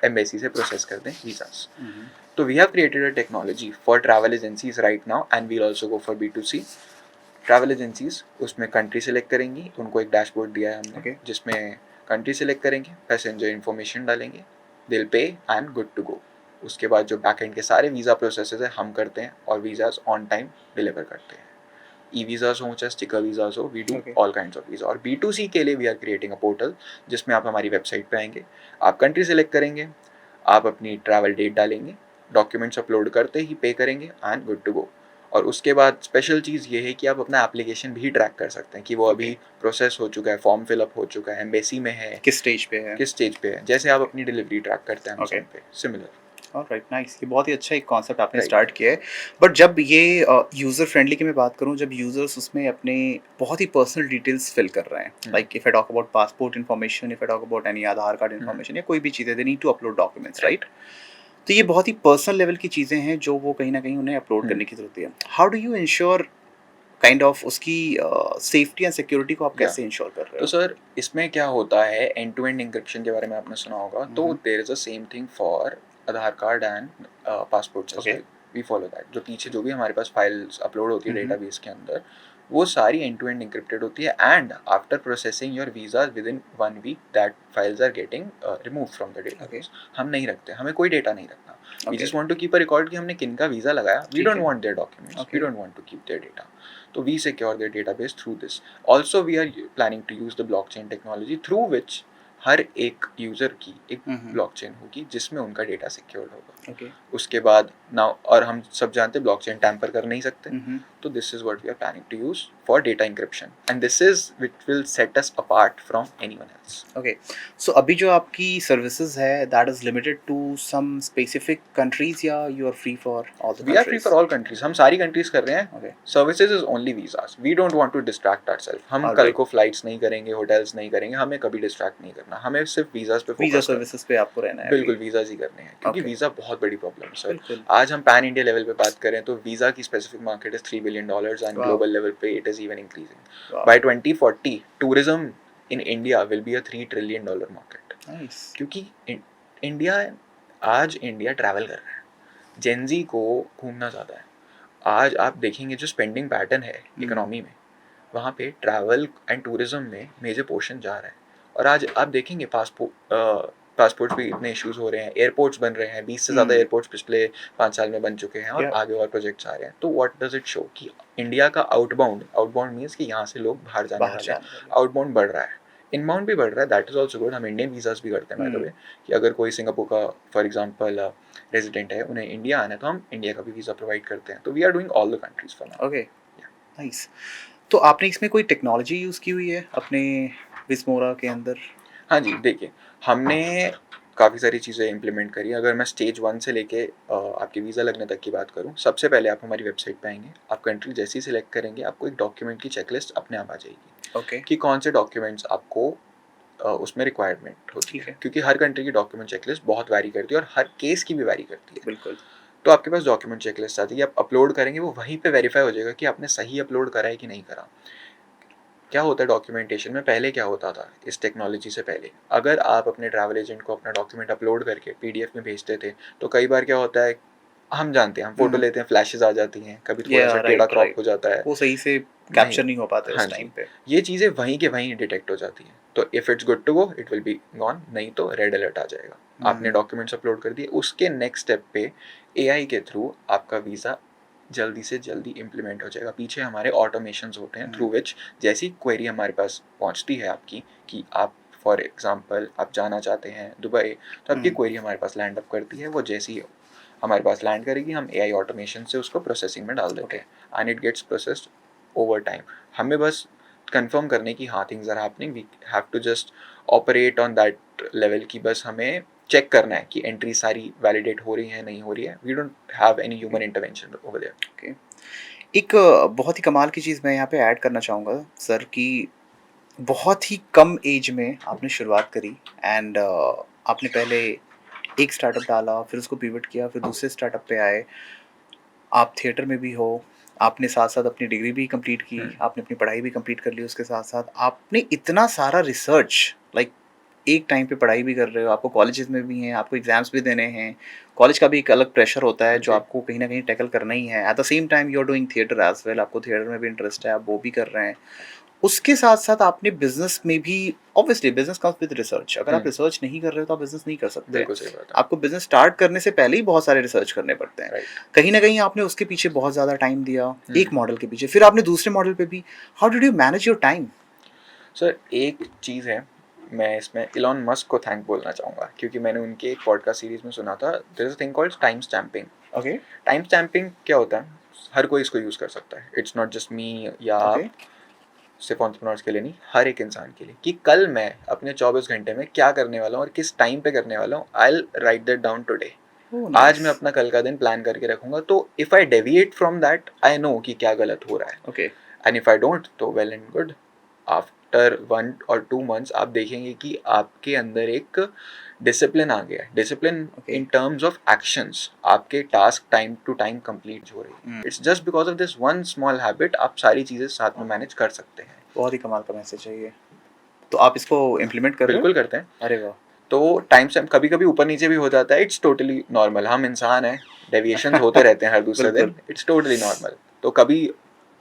एम्बेसी से प्रोसेस कर दें वीज़ास। तो we have created a technology for travel agencies right now and we'll also go for B2C। Travel agencies उसमें कंट्री सेलेक्ट करेंगी, उनको एक डैशबोर्ड दिया है हमने जिसमें कंट्री सेलेक्ट करेंगे, पैसेंजर इन्फॉर्मेशन डालेंगे, दिल पे एंड गुड टू गो। उसके बाद जो बैक एंड के सारे वीज़ा प्रोसेसेस है हम करते हैं और वीज़ाज ऑन टाइम डिलीवर करते हैं। ई वीज़ाज हो चाहे स्टिकर वीज़ाज हो, we do all kinds of visa. और B2C के लिए we are creating a portal जिसमें आप हमारी वेबसाइट पे आएंगे, आप कंट्री सेलेक्ट करेंगे, आप अपनी ट्रैवल डेट डालेंगे, डॉक्यूमेंट्स अपलोड करते ही पे करेंगे एंड गुड टू गो। और उसके बाद स्पेशल चीज़ ये है कि आप अपना एप्लीकेशन भी ट्रैक कर सकते हैं कि वो अभी प्रोसेस हो चुका है, फॉर्म फिलअप हो चुका है, एम्बेसी में है, किस स्टेज पे है, किस स्टेज पे है, जैसे आप अपनी डिलीवरी ट्रैक करते हैं अमेज़न पे, सिमिलर। Alright, nice. ये बहुत ही अच्छा एक कॉन्सेप्ट आपने स्टार्ट किया है। बट जब ये यूज़र फ्रेंडली की मैं बात करूँ, जब यूज़र्स उसमें अपने बहुत ही पर्सनल डिटेल्स फिल कर रहे हैं, like if I talk about passport information, if I talk about any Aadhaar card information या कोई भी चीज़ें, they need to upload documents, right? तो ये बहुत ही पर्सनल लेवल की चीज़ें हैं जो वो कहीं न कहीं उन्हें अपलोड करने की ज़रूरत है। How do you ensure kind of उसकी सेफ्टी एंड सिक्योरिटी को आप कैसे इंश्योर कर रहे तो हो? सर इसमें क्या होता है, एंड टू एंड इंक्रिप्शन के बारे में आपने सुना होगा, तो there is a same thing for Aadhaar card and passports as well. We follow that. जो पीछे जो भी हमारे पास फाइल्स अपलोड होती है डेटाबेस के अंदर, वो सारी एंड टू एंड इंक्रिप्टेड होती है and after processing your visa within 1 week that files are getting remove from the database. हम नहीं रखते, हमें कोई डेटा नहीं रखना। We just want to keep a record कि हमने किनका वीजा लगाया। We don't want their documents, we don't want to keep their data. So we secure their database through this. Also we are planning to use the blockchain technology through which हर एक user की एक blockchain होगी जिसमें उनका data secured होगा। उसके बाद now, और हम सब जानते हैं ब्लॉकचेन टैम्पर कर नहीं सकते, तो this is what we are planning to use for data encryption and this is which will set us apart from anyone else. Okay, so अभी जो आपकी सर्विसेज है that is limited to some specific countries या you are free for all the we are free for all countries. हम सारी countries कर रहे हैं। Services is only visas. We don't want to distract ourselves. हम कल को फ्लाइट्स नहीं करेंगे, होटल्स नहीं करेंगे, हमें कभी डिस्ट्रैक्ट नहीं करना। हमें सिर्फ वीजास पे वीजा सर्विसेज पे आपको रहना है। बिल्कुल, वीजास ही करने हैं क्योंकि वीजा बहुत बड़ी प्रॉब्लम है सर। आज हम पैन इंडिया लेवल पे बात करें तो वीजा की specific market is $3 billion and global level पे it is even increasing. By 2040 tourism in India will be a $3 trillion market. Nice. क्योंकि इंडिया आज इंडिया ट्रैवल कर रहा है, जेनजी को घूमना ज़्यादा है। आज आप देखेंगे जो स्पेंडिंग पैटर्न है इकोनॉमी में, वहाँ पे ट्रैवल एंड टूरिज्म में मेजर पोर्शन जा रहा है। और आज आप देखेंगे पासपोर्ट्स भी इतने इश्यूज हो रहे हैं, एयरपोर्ट्स बन रहे हैं, 20 से ज़्यादा एयरपोर्ट्स पिछले 5 साल में बन चुके हैं और आगे और प्रोजेक्ट्स आ रहे हैं। तो व्हाट डज इट शो कि इंडिया का आउटबाउंड मीन्स कि यहाँ से लोग बाहर जाने वाले हैं, आउटबाउंड बढ़ रहा है, इनबाउंड भी बढ़ रहा है। That is also good. हम इंडियन वीज़ास भी करते हैं बाय द वे, कि अगर कोई सिंगापुर का फॉर एग्जांपल रेजिडेंट है, उन्हें इंडिया आना है तो हम इंडिया का भी वीज़ा प्रोवाइड करते हैं। तो we are doing all the countries for now. Okay, nice. तो आपने इसमें कोई टेक्नोलॉजी यूज़ की हुई है अपने विस्मोरा के अंदर? हाँ जी, देखिए हमने काफ़ी सारी चीज़ें इम्प्लीमेंट करी। अगर मैं स्टेज 1 से लेके आपके वीज़ा लगने तक की बात करूँ, सबसे पहले आप हमारी वेबसाइट पे आएँगे, आप कंट्री जैसे ही सिलेक्ट करेंगे, आपको एक डॉक्यूमेंट की चेकलिस्ट अपने आप आ जाएगी ओके, कि कौन से डॉक्यूमेंट्स आपको उसमें रिक्वायरमेंट होती ठीक है, है, क्योंकि हर कंट्री की डॉक्यूमेंट चेकलिस्ट बहुत वैरी करती है और हर केस की भी वैरी करती है। बिल्कुल। तो आपके पास डॉक्यूमेंट चेकलिस्ट आती है, आप अपलोड करेंगे, वो वहीं पे वेरीफाई हो जाएगा कि आपने सही अपलोड करा है कि नहीं करा। क्या होता है डॉक्यूमेंटेशन में, पहले क्या होता था इस टेक्नोलॉजी से पहले, अगर आप अपने ट्रैवल एजेंट को अपना डॉक्यूमेंट अपलोड करके पीडीएफ में भेजते थे, तो कई बार क्या होता है, हम जानते हैं, हम फोटो लेते हैं, फ्लैशेस आ जाती हैं, कभी थोड़ा सा टेढ़ा राइट, क्रॉप राइट। हो जाता है, वो सही से नहीं, कैप्चर नहीं हो पाते हाँ उस टाइम जी, पे। ये चीज़ें वहीं के वहीं डिटेक्ट हो जाती हैं। तो if it's good to go it will be gone, नहीं तो रेड अलर्ट आ जाएगा। आपने डॉक्यूमेंट्स अपलोड कर दिए, उसके नेक्स्ट स्टेप पे एआई के थ्रू आपका वीज़ा जल्दी से जल्दी इम्प्लीमेंट हो जाएगा। पीछे हमारे ऑटोमेशंस होते हैं थ्रू विच जैसी क्वेरी हमारे पास पहुंचती है आपकी, कि आप फॉर एग्जांपल आप जाना चाहते हैं दुबई, तो आपकी क्वेरी हमारे पास लैंड अप करती है, वो जैसी ही हमारे पास लैंड करेगी, हम एआई ऑटोमेशन से उसको प्रोसेसिंग में डाल देते हैं and it gets processed over time. हमें बस कंफर्म करने की हाँ things are happening, we have to just operate on that level की, बस हमें चेक करना है कि एंट्री सारी वैलिडेट हो रही है नहीं हो रही है। We don't have any human intervention over there. Okay. एक बहुत ही कमाल की चीज़ मैं यहाँ पे ऐड करना चाहूँगा सर कि बहुत ही कम एज में आपने शुरुआत करी एंड आपने पहले एक स्टार्टअप डाला, फिर उसको पिवट किया, फिर दूसरे स्टार्टअप पे आए। आप थिएटर में भी हो, आपने साथ-साथ अपनी डिग्री भी कंप्लीट की, आपने अपनी पढ़ाई भी कंप्लीट कर ली उसके साथ-साथ। आपने इतना सारा रिसर्च लाइक एक टाइम पे पढ़ाई भी कर रहे हो, आपको कॉलेजेस में भी हैं, आपको एग्ज़ाम्स भी देने हैं, कॉलेज का भी एक अलग प्रेशर होता है जो जी। आपको कहीं न कहीं टैकल करना ही है। At the same time you are doing theatre as well, आपको थिएटर में भी इंटरेस्ट है, आप वो भी कर रहे हैं। उसके साथ-साथ आपने बिज़नेस में भी obviously business comes with research. अगर आप रिसर्च नहीं कर रहे हो तो आप बिज़नेस नहीं कर सकते। बिल्कुल सही बात है। आपको बिज़नेस स्टार्ट करने से पहले ही बहुत सारे रिसर्च करने पड़ते हैं। राइट। कहीं न कहीं आपने उसके पीछे बहुत ज़्यादा टाइम दिया, एक मॉडल के पीछे, फिर आपने दूसरे मॉडल पे भी। How did you manage your time? Sir एक चीज़ है, मैं इसमें इलॉन मस्क को थैंक बोलना चाहूँगा, क्योंकि मैंने उनके एक पॉडकास्ट सीरीज़ में सुना था, there is a thing called time stamping. Okay, time stamping क्या होता है? हर कोई इसको यूज़ कर सकता है। इट्स नॉट जस्ट मी या ओके। आप, सिर्फ एंटरप्रेन्योर्स के लिए नहीं, हर एक इंसान के लिए, कि कल मैं अपने 24 घंटे में क्या करने वाला हूँ और किस टाइम पे करने वाला हूँ। I will write that down today. Oh आज नाइस। मैं अपना कल का दिन प्लान करके रखूँगा, तो if I deviate from that, I know कि क्या गलत हो रहा है। Okay, and if I don't, तो वेल एंड गुड, आफ्टर 1 और 2 मंथ्स आप देखेंगे कि आपके अंदर एक डिसिप्लिन आ गया है। Discipline okay. In terms of actions, आपके task time to time complete हो रही है। It's just because of this one small habit आप सारी चीज़ें साथ में मैनेज कर सकते हैं। बहुत ही कमाल का मैसेज है ये। तो आप इसको इम्प्लीमेंट कर रहे हो? बिल्कुल करते हैं। अरे वाह! तो टाइम से कभी कभी ऊपर नीचे भी हो जाता है, इट्स टोटली नॉर्मल, हम इंसान हैं, डेविएशंस होते रहते हैं हर दूसरे बिल्कुल। दिन, इट्स टोटली नॉर्मल। तो कभी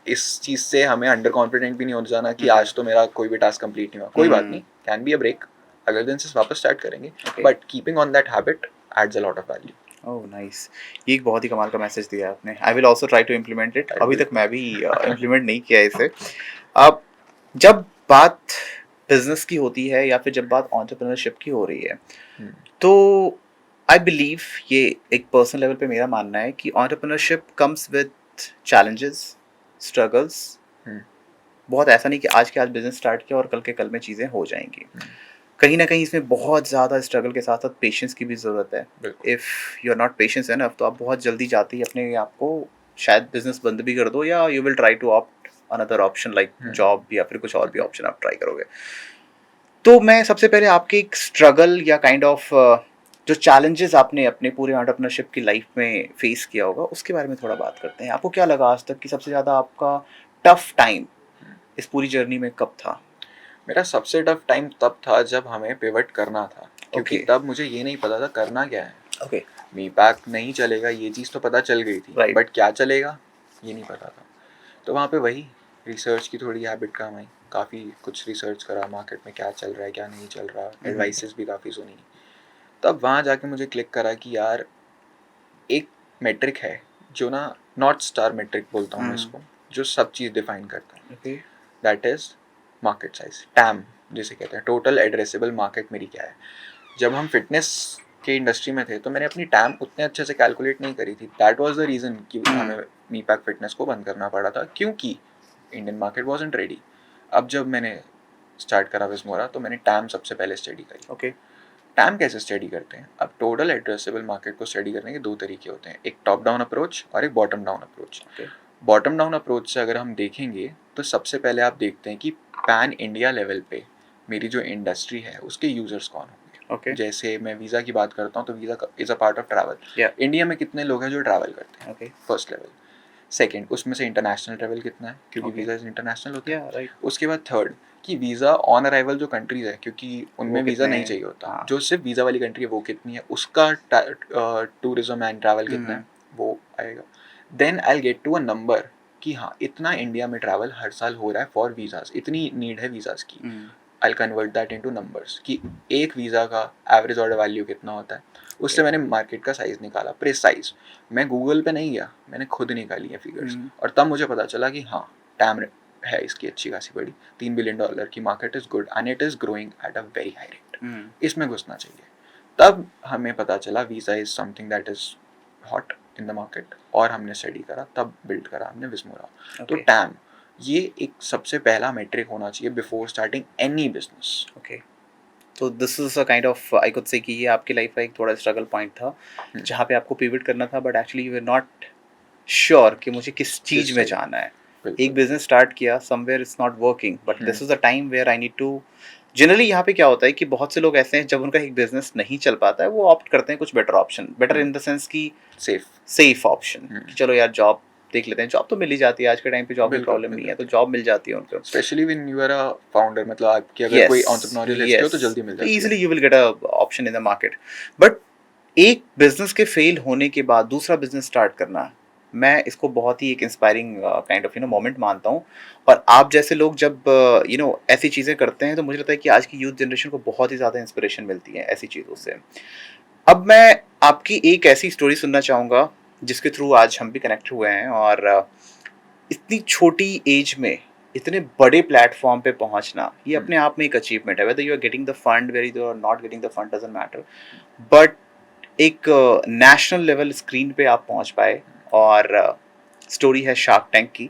इस चीज़ से हमें अंडर कॉन्फिडेंट भी नहीं हो जाना कि आज तो मेरा कोई भी टास्क कंप्लीट नहीं हुआ, कोई बात नहीं, कैन बी अ ब्रेक, अगले दिन से वापस स्टार्ट करेंगे, okay. But keeping on that habit adds a lot of value. Oh nice! ये एक बहुत ही कमाल का मैसेज दिया आपने। I will also try to implement it. अभी तक बिल्कुल। मैं भी इम्प्लीमेंट नहीं किया है इसे। अब जब बात बिज़नेस की होती है या फिर जब बात एंटरप्रेन्योरशिप की हो रही है, तो आई बिलीव ये एक पर्सनल लेवल पे मेरा मानना है कि entrepreneurship comes with challenges, struggles. बहुत ऐसा नहीं कि आज के आज बिज़नेस स्टार्ट किया और कल के कल में चीज़ें हो जाएँगी। कहीं न कहीं इसमें बहुत ज़्यादा स्ट्रगल के साथ-साथ पेशेंस की भी ज़रूरत है। बिल्कुल। If you are not patience enough तो आप बहुत जल्दी जाते ही अपने आप को शायद बिज़नेस बंद भी कर दो या you will try to opt another option like job या फिर कुछ और भी ऑप्शन आप ट्राई करोगे। तो मैं सबसे पहले आपके एक स्ट्रगल या काइंड ऑफ जो चैलेंजेस आपने अपने पूरे एंटरप्रेन्योरशिप की लाइफ में फेस किया होगा, उसके बारे में थोड़ा बात करते हैं। आपको क्या लगा आज तक कि सबसे ज़्यादा आपका टफ टाइम इस पूरी जर्नी में कब था? मेरा सबसे टफ टाइम तब था जब हमें पिवट करना था, क्योंकि ओके, तब मुझे ये नहीं पता था करना क्या है। ओके, मी पैक नहीं चलेगा, ये चीज़ तो पता चल गई थी, राइट। बट क्या चलेगा ये नहीं पता था। तो वहाँ पे वही रिसर्च की थोड़ी हैबिट काम आई, काफ़ी कुछ रिसर्च करा मार्केट में क्या चल रहा है क्या नहीं चल रहा, एडवाइसेस भी काफ़ी सुनी। तब वहाँ जाके मुझे क्लिक करा कि यार एक मेट्रिक है जो ना, नॉर्थ स्टार मेट्रिक बोलता हूँ मैं इसको, जो सब चीज़ डिफाइन करता है। Okay, that is market size, time जिसे कहते हैं, टोटल एड्रेसेबल मार्केट मेरी क्या है। जब हम फिटनेस के इंडस्ट्री में थे तो मैंने अपनी टैम उतने अच्छे से कैलकुलेट नहीं करी थी। दैट वाज द रीज़न कि हमें मी पैक फिटनेस को बंद करना पड़ा था, क्योंकि इंडियन मार्केट वाज़न्ट रेडी। अब जब मैंने स्टार्ट करा विस्मोरा तो मैंने टैम सबसे पहले स्टडी करी। ओके, टैम कैसे स्टडी करते हैं? अब टोटल एड्रेसेबल मार्केट को स्टडी करने के दो तरीके होते हैं, एक टॉप डाउन अप्रोच और एक bottom down approach. Bottom down approach से अगर हम देखेंगे तो सबसे पहले आप देखते हैं कि पैन इंडिया लेवल पे मेरी जो इंडस्ट्री है उसके यूजर्स कौन होंगे। जैसे मैं वीज़ा की बात करता हूँ तो visa is a part of travel. India में कितने लोग हैं जो ट्रैवल करते हैं, फर्स्ट लेवल। सेकेंड, उसमें से इंटरनेशनल ट्रैवल कितना है, क्योंकि वीज़ा इंटरनेशनल होता है। उसके बाद थर्ड कि वीज़ा ऑन अराइवल जो कंट्रीज है, क्योंकि उनमें वीज़ा नहीं चाहिए होता, जो सिर्फ वीज़ा वाली कंट्री है वो कितनी है, उसका टूरिज्म एंड ट्रैवल कितना है वो आएगा। Then I get to a number कि हाँ इतना इंडिया में ट्रैवल हर साल हो रहा है फॉर वीज़ाज, इतनी नीड है वीज़ाज की। आई कन्वर्ट दैट इनटू नंबर्स कि एक वीज़ा का एवरेज ऑर्डर वैल्यू कितना होता है। उससे मैंने मार्केट का साइज़ निकाला, प्रिसाइज। मैं गूगल पे नहीं गया, मैंने खुद निकाली है फिगर्स, और तब मुझे पता चला कि हाँ टैम है इसकी अच्छी खासी बड़ी, $3 बिलियन की market is good and it is growing at a very high rate, इसमें घुसना चाहिए। तब हमें पता चला visa is something that is hot in the market, और हमने स्टडी करा, तब बिल्ड करा हमने विस्मोरा। तो टैम ये एक सबसे पहला मेट्रिक होना चाहिए बिफोर स्टार्टिंग एनी बिजनेस। तो this is a kind of I could से कि ये आपकी लाइफ का एक थोड़ा स्ट्रगल पॉइंट था जहाँ पे आपको पिवट करना था, but actually you are not sure कि मुझे किस चीज में जाना है। एक बिजनेस स्टार्ट किया, somewhere it's not working, but this is the time where I need to. Generally यहाँ पे क्या होता है कि बहुत से लोग ऐसे हैं जब उनका एक बिजनेस नहीं चल पाता है वो ऑप्ट करते हैं कुछ better option, better in the sense की सेफ ऑप्शन, कि चलो यार जॉब देख लेते हैं। जॉब तो मिल ही जाती है आज के टाइम पे, जॉब में प्रॉब्लम नहीं है, तो जॉब मिल जाती है उनको। Specially when you are a founder, मतलब आपकी अगर कोई एंटरप्रेन्योरियल हिस्ट्री हो तो जल्दी मिल जाती है, easily you will get a option in the market. But एक बिजनेस के फेल होने के बाद दूसरा बिजनेस स्टार्ट करना, मैं इसको बहुत ही एक इंस्पायरिंग काइंड ऑफ मोमेंट मानता हूँ। और आप जैसे लोग जब ऐसी चीज़ें करते हैं तो मुझे लगता है कि आज की यूथ जनरेशन को बहुत ही ज़्यादा इंस्पिरेशन मिलती है ऐसी चीज़ों से। अब मैं आपकी एक ऐसी स्टोरी सुनना चाहूँगा जिसके थ्रू आज हम भी कनेक्ट हुए हैं, और इतनी छोटी एज में इतने बड़े प्लेटफॉर्म पे पहुंचना ये अपने आप में एक अचीवमेंट है। Whether you are getting the fund, whether you are not getting the fund, doesn't matter, but एक नेशनल लेवल स्क्रीन पे आप पहुंच पाए। और स्टोरी है शार्क टैंक की।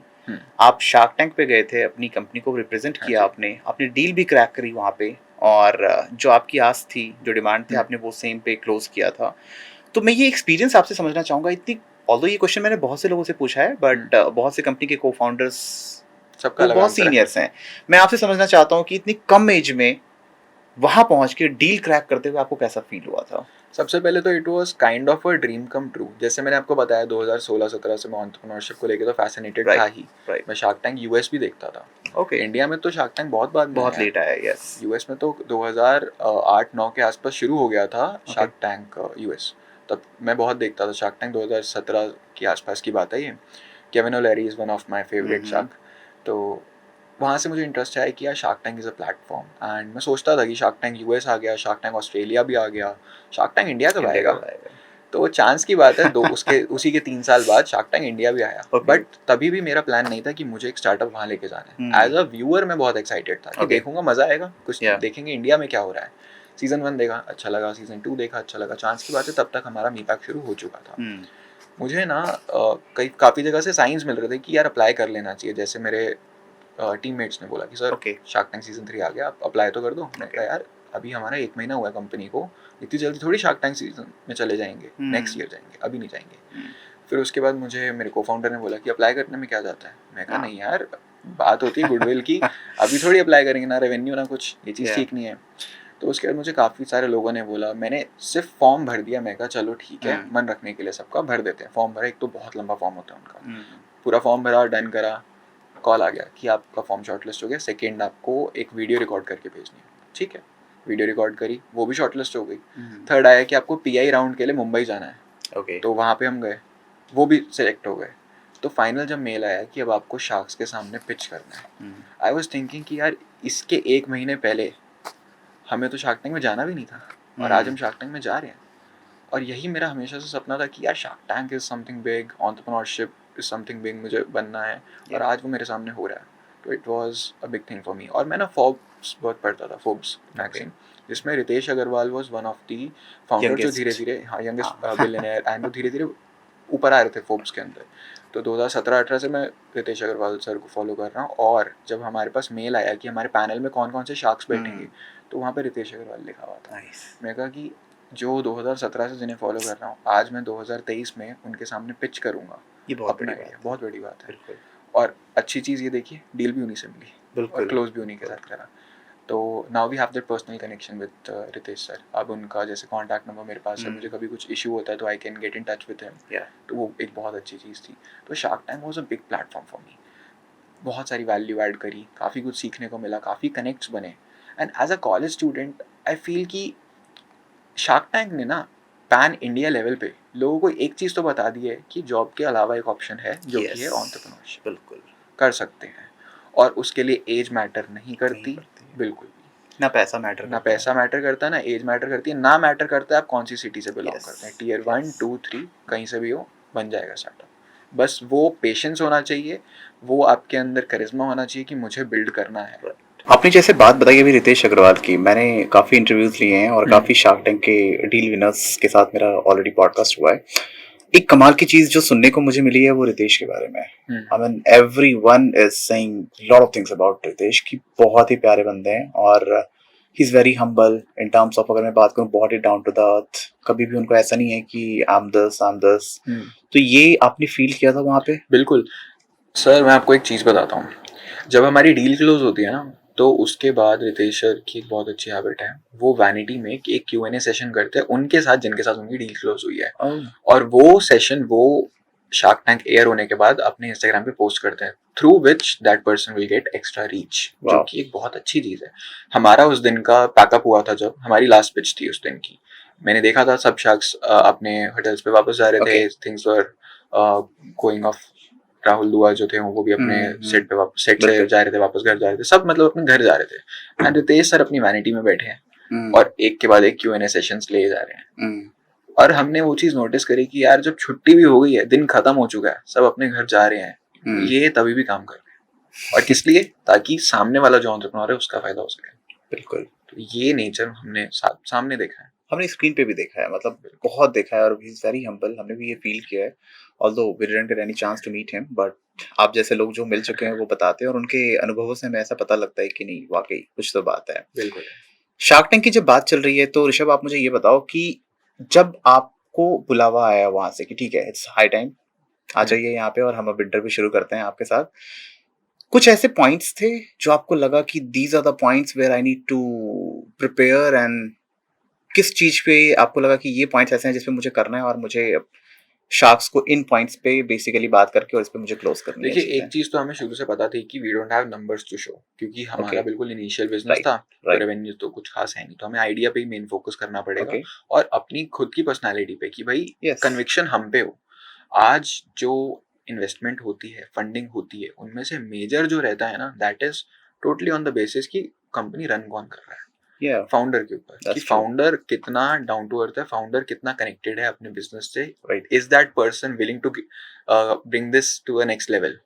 आप शार्क टैंक पे गए थे, अपनी कंपनी को रिप्रेजेंट किया, आपने डील भी क्रैक करी वहाँ पे, और जो आपकी आस थी, जो डिमांड थे, आपने वो सेम पे क्लोज किया था। तो मैं ये एक्सपीरियंस आपसे समझना चाहूँगा। इतनी ऑल्दो ये क्वेश्चन मैंने बहुत से लोगों से पूछा है, बट बहुत से कंपनी के को फाउंडर्स सबका अलग बहुत आंसर है। सीनियर्स हैं। मैं आपसे समझना चाहता हूँ कि इतनी कम एज में वहाँ पहुँच के डील क्रैक करते हुए आपको कैसा फील हुआ था? सबसे पहले तो it was kind of a dream come true. जैसे मैंने आपको बताया 2016-17 से मैं एंटरप्रेन्योरशिप को लेके तो फैसिनेटेड था ही। मैं शार्क टैंक यूएस भी देखता था। इंडिया में तो शार्क टैंक बहुत बाद में बहुत लेट आया। यस, यूएस में तो 2008-9 के आसपास शुरू हो गया था शार्क टैंक यूएस। तब मैं बहुत देखता था शार्क टैंक। 2017 के आसपास की बात है ये। Kevin ओलेरी is one of my favourite shark. तो वहाँ से मुझे इंटरेस्ट आया कि यार shark tank is a platform, and मैं सोचता था कि शार्क टैंक यूएस आ गया, शार्क टैंक ऑस्ट्रेलिया भी आ गया, शार्क टैंक इंडिया कब आएगा? तो वो चांस की बात है, उसी के 3 साल बाद शार्क टैंक इंडिया भी आया। बट तभी भी मेरा प्लान नहीं था कि मुझे एक स्टार्टअप वहाँ लेके जाना है। एज अ व्यूअर मैं बहुत एक्साइटेड था कि देखूंगा, मज़ा आएगा, कुछ देखेंगे इंडिया में क्या हो रहा है। सीज़न 1 देखा, अच्छा लगा, सीज़न 2 देखा, अच्छा लगा। चांस की बात है तब तक हमारा मीपैक शुरू हो चुका था। मुझे ना काफ़ी जगह से साइंस मिल रहे थे कि यार अप्लाई कर लेना चाहिए। जैसे मेरे टीममेट्स ने बोला कि सर शार्क टैंक सीज़न 3 आ गया, आप अप्लाई तो कर दो। मैंने कहा यार अभी हमारा 1 महीना हुआ है कंपनी को, इतनी जल्दी थोड़ी शार्क टैंक सीजन में चले जाएंगे, नेक्स्ट ईयर जाएंगे, अभी नहीं जाएंगे। फिर उसके बाद मुझे मेरे को फाउंडर ने बोला कि अप्लाई करने में क्या जाता है। मैं कहा नहीं यार, बात होती है गुडविल की, अभी थोड़ी अप्लाई करेंगे, ना रेवेन्यू ना कुछ, ये चीज़ ठीक नहीं है। तो उसके बाद मुझे काफ़ी सारे लोगों ने बोला, मैंने सिर्फ फॉर्म भर दिया। मैं कहा चलो ठीक है, मन रखने के लिए सबका भर देते हैं। फॉर्म भरा, एक तो बहुत लंबा फॉर्म होता है उनका, पूरा फॉर्म भरा, डन करा, कॉल आ गया कि आपका फॉर्म शॉर्टलिस्ट हो गया। सेकेंड आपको एक वीडियो रिकॉर्ड करके भेजनी है। ठीक है, वीडियो रिकॉर्ड करी, वो भी शॉर्टलिस्ट हो गई। थर्ड आया कि आपको पीआई राउंड के लिए मुंबई जाना है। तो वहाँ पे हम गए, वो भी सिलेक्ट हो गए। तो फाइनल जब मेल आया कि अब आपको शार्क्स के सामने पिच करना है, आई वॉज थिंकिंग कि यार इसके 1 महीने पहले हमें तो शार्क टैंक में जाना भी नहीं था, और आज हम शार्क टैंक में जा रहे हैं। और यही मेरा हमेशा से सपना था कि यार shark tank is something big, entrepreneurship is something big, मुझे बनना है, और आज वो मेरे सामने हो रहा है। तो it was a big thing for me. और मैं ना फोर्ब्स बहुत पढ़ता था, फोर्ब्स मैगजीन, जिसमें Ritesh Agarwal was one of the founder जो धीरे धीरे, हाँ, यंगेस्ट बिलियनियर, एंड वो धीरे धीरे ऊपर आ रहे थे फोर्ब्स के अंदर। तो 2017-18 से मैं रितेश अग्रवाल सर को फॉलो कर रहा हूँ। और जब हमारे पास मेल आया कि हमारे पैनल में कौन कौन से शार्क्स बैठेंगे, तो वहाँ पे रितेश अग्रवाल लिखा हुआ था। नाइस। मैं कहा कि जो 2017 से जिन्हें फॉलो कर रहा हूँ, आज मैं 2023 में उनके सामने पिच करूँगा ये बहुत अपना बड़ी आइडिया, बात है। बहुत बड़ी बात है। बिल्कुल और अच्छी चीज़ ये देखिए, डील भी उन्हीं से मिली और बिल्कुल क्लोज भी उन्हीं के साथ करा। तो now we have that personal connection with Ritesh sir. अब उनका जैसे कॉन्टैक्ट नंबर मेरे पास है, मुझे कभी कुछ इशू होता है तो I can get in touch with him. या तो वो एक बहुत अच्छी चीज़ थी। तो shark tank was a big platform for me. बहुत सारी वैल्यू ऐड करी, काफ़ी कुछ सीखने को मिला, काफ़ी कनेक्ट्स बने। And as a college student I feel कि शार्क टैंक ने ना पैन इंडिया लेवल पे लोगों को एक चीज़ तो बता दी है कि जॉब के अलावा एक ऑप्शन है जो कि है एंटरप्रेन्योरशिप। बिल्कुल कर सकते हैं और उसके लिए एज मैटर नहीं नहीं करती, करती है। बिल्कुल भी। ना पैसा मैटर ना करता है। पैसा मैटर करता है, ना एज मैटर करती है, ना मैटर करता है आप कौन सी सिटी से बिलोंग Yes, करते हैं। Tier 1 yes. 2 3 कहीं से भी हो, बन जाएगा स्टार्टअप। बस वो पेशेंस होना चाहिए, वो आपके अंदर करिश्मा होना चाहिए कि मुझे बिल्ड करना है। आपने जैसे बात बताई अभी रितेश अग्रवाल की, मैंने काफ़ी इंटरव्यूज लिए हैं और काफ़ी शार्क टैंक के डील विनर्स के साथ मेरा ऑलरेडी पॉडकास्ट हुआ है। एक कमाल की चीज़ जो सुनने को मुझे मिली है वो रितेश के बारे में। I mean everyone is saying lot of things about Ritesh कि बहुत ही प्यारे बंदे हैं और he is very humble in terms of, अगर मैं बात करूँ बहुत ही डाउन टू द अर्थ। कभी भी उनको ऐसा नहीं है कि आई एम दिस। तो ये आपने फील किया था वहाँ पे? बिल्कुल सर, मैं आपको एक चीज़ बताता हूँ। जब हमारी डील क्लोज होती है ना, तो उसके बाद रितेश सर की एक बहुत अच्छी हैबिट है, वो वैनिटी में एक Q&A सेशन करते हैं उनके साथ जिनके साथ उनकी डील क्लोज हुई है। और वो सेशन वो शार्क टैंक एयर होने के बाद अपने इंस्टाग्राम पे पोस्ट करते हैं, through which that person will get extra reach, जो कि एक बहुत अच्छी चीज़ है। हमारा उस दिन का पैकअप हुआ था जब हमारी लास्ट पिच थी उस दिन की। मैंने देखा था सब शख्स अपने होटल्स पे वापस जा रहे थे, things were going of. Rahul दुआ जो थे वो भी अपने सेट से जा रहे थे, वापस घर जा रहे थे, सब मतलब अपने घर जा रहे थे। एंड रितेश सर अपनी वैनिटी में बैठे हैं और एक के बाद एक Q&A सेशंस ले जा रहे हैं। और हमने वो चीज़ नोटिस करी कि यार जब छुट्टी भी हो गई है, दिन खत्म हो चुका है, सब अपने घर जा रहे हैं, ये तभी भी काम कर रहे हैं। और किस लिए? ताकि सामने वाला जो एंटरप्रेन्योर है उसका फायदा हो सके। बिल्कुल। तो ये नेचर हमने सामने देखा है, हमने स्क्रीन पे भी देखा है, मतलब बहुत देखा है और ही इज वेरी हम्बल। हमने भी ये फील किया है, although we didn't get any chance to meet him, but आप जैसे लोग जो मिल चुके हैं वो बताते हैं और उनके अनुभवों से हमें ऐसा पता लगता है कि नहीं वाकई कुछ तो बात है। बिल्कुल। शार्क टैंक की जब बात चल रही है तो ऋषभ आप मुझे ये बताओ कि जब आपको बुलावा आया वहां से कि ठीक है इट्स हाई टाइम, आ जाइए यहाँ पे और हम अब इंटरव्यू शुरू करते हैं आपके साथ, कुछ ऐसे पॉइंट्स थे जो आपको लगा कि these are the points where I need to prepare, and किस चीज पे आपको लगा कि ये पॉइंट्स ऐसे हैं जिस पे मुझे करना है और मुझे शार्क्स को इन पॉइंट्स पे बेसिकली बात करके और इस पे मुझे क्लोज करनी है? देखिए, एक चीज़ तो हमें शुरू से पता थी कि we don't have numbers to show, क्योंकि हमारा बिल्कुल इनिशियल बिजनेस था, तो रेवेन्यू तो कुछ खास है नहीं, तो हमें आइडिया पे ही मेन फोकस करना पड़ेगा और अपनी खुद की पर्सनालिटी पे कि भाई कन्विक्शन हम पे हो। आज जो इन्वेस्टमेंट होती है, फंडिंग होती है, उनमें से मेजर जो रहता है ना, that is totally on the basis कि कंपनी रन कौन कर रहा है, फाउंडर के ऊपर, कि फाउंडर कितना डाउन टू अर्थ है, फाउंडर कितना कनेक्टेड है अपने बिजनेस से, is that person willing to bring this to a next level.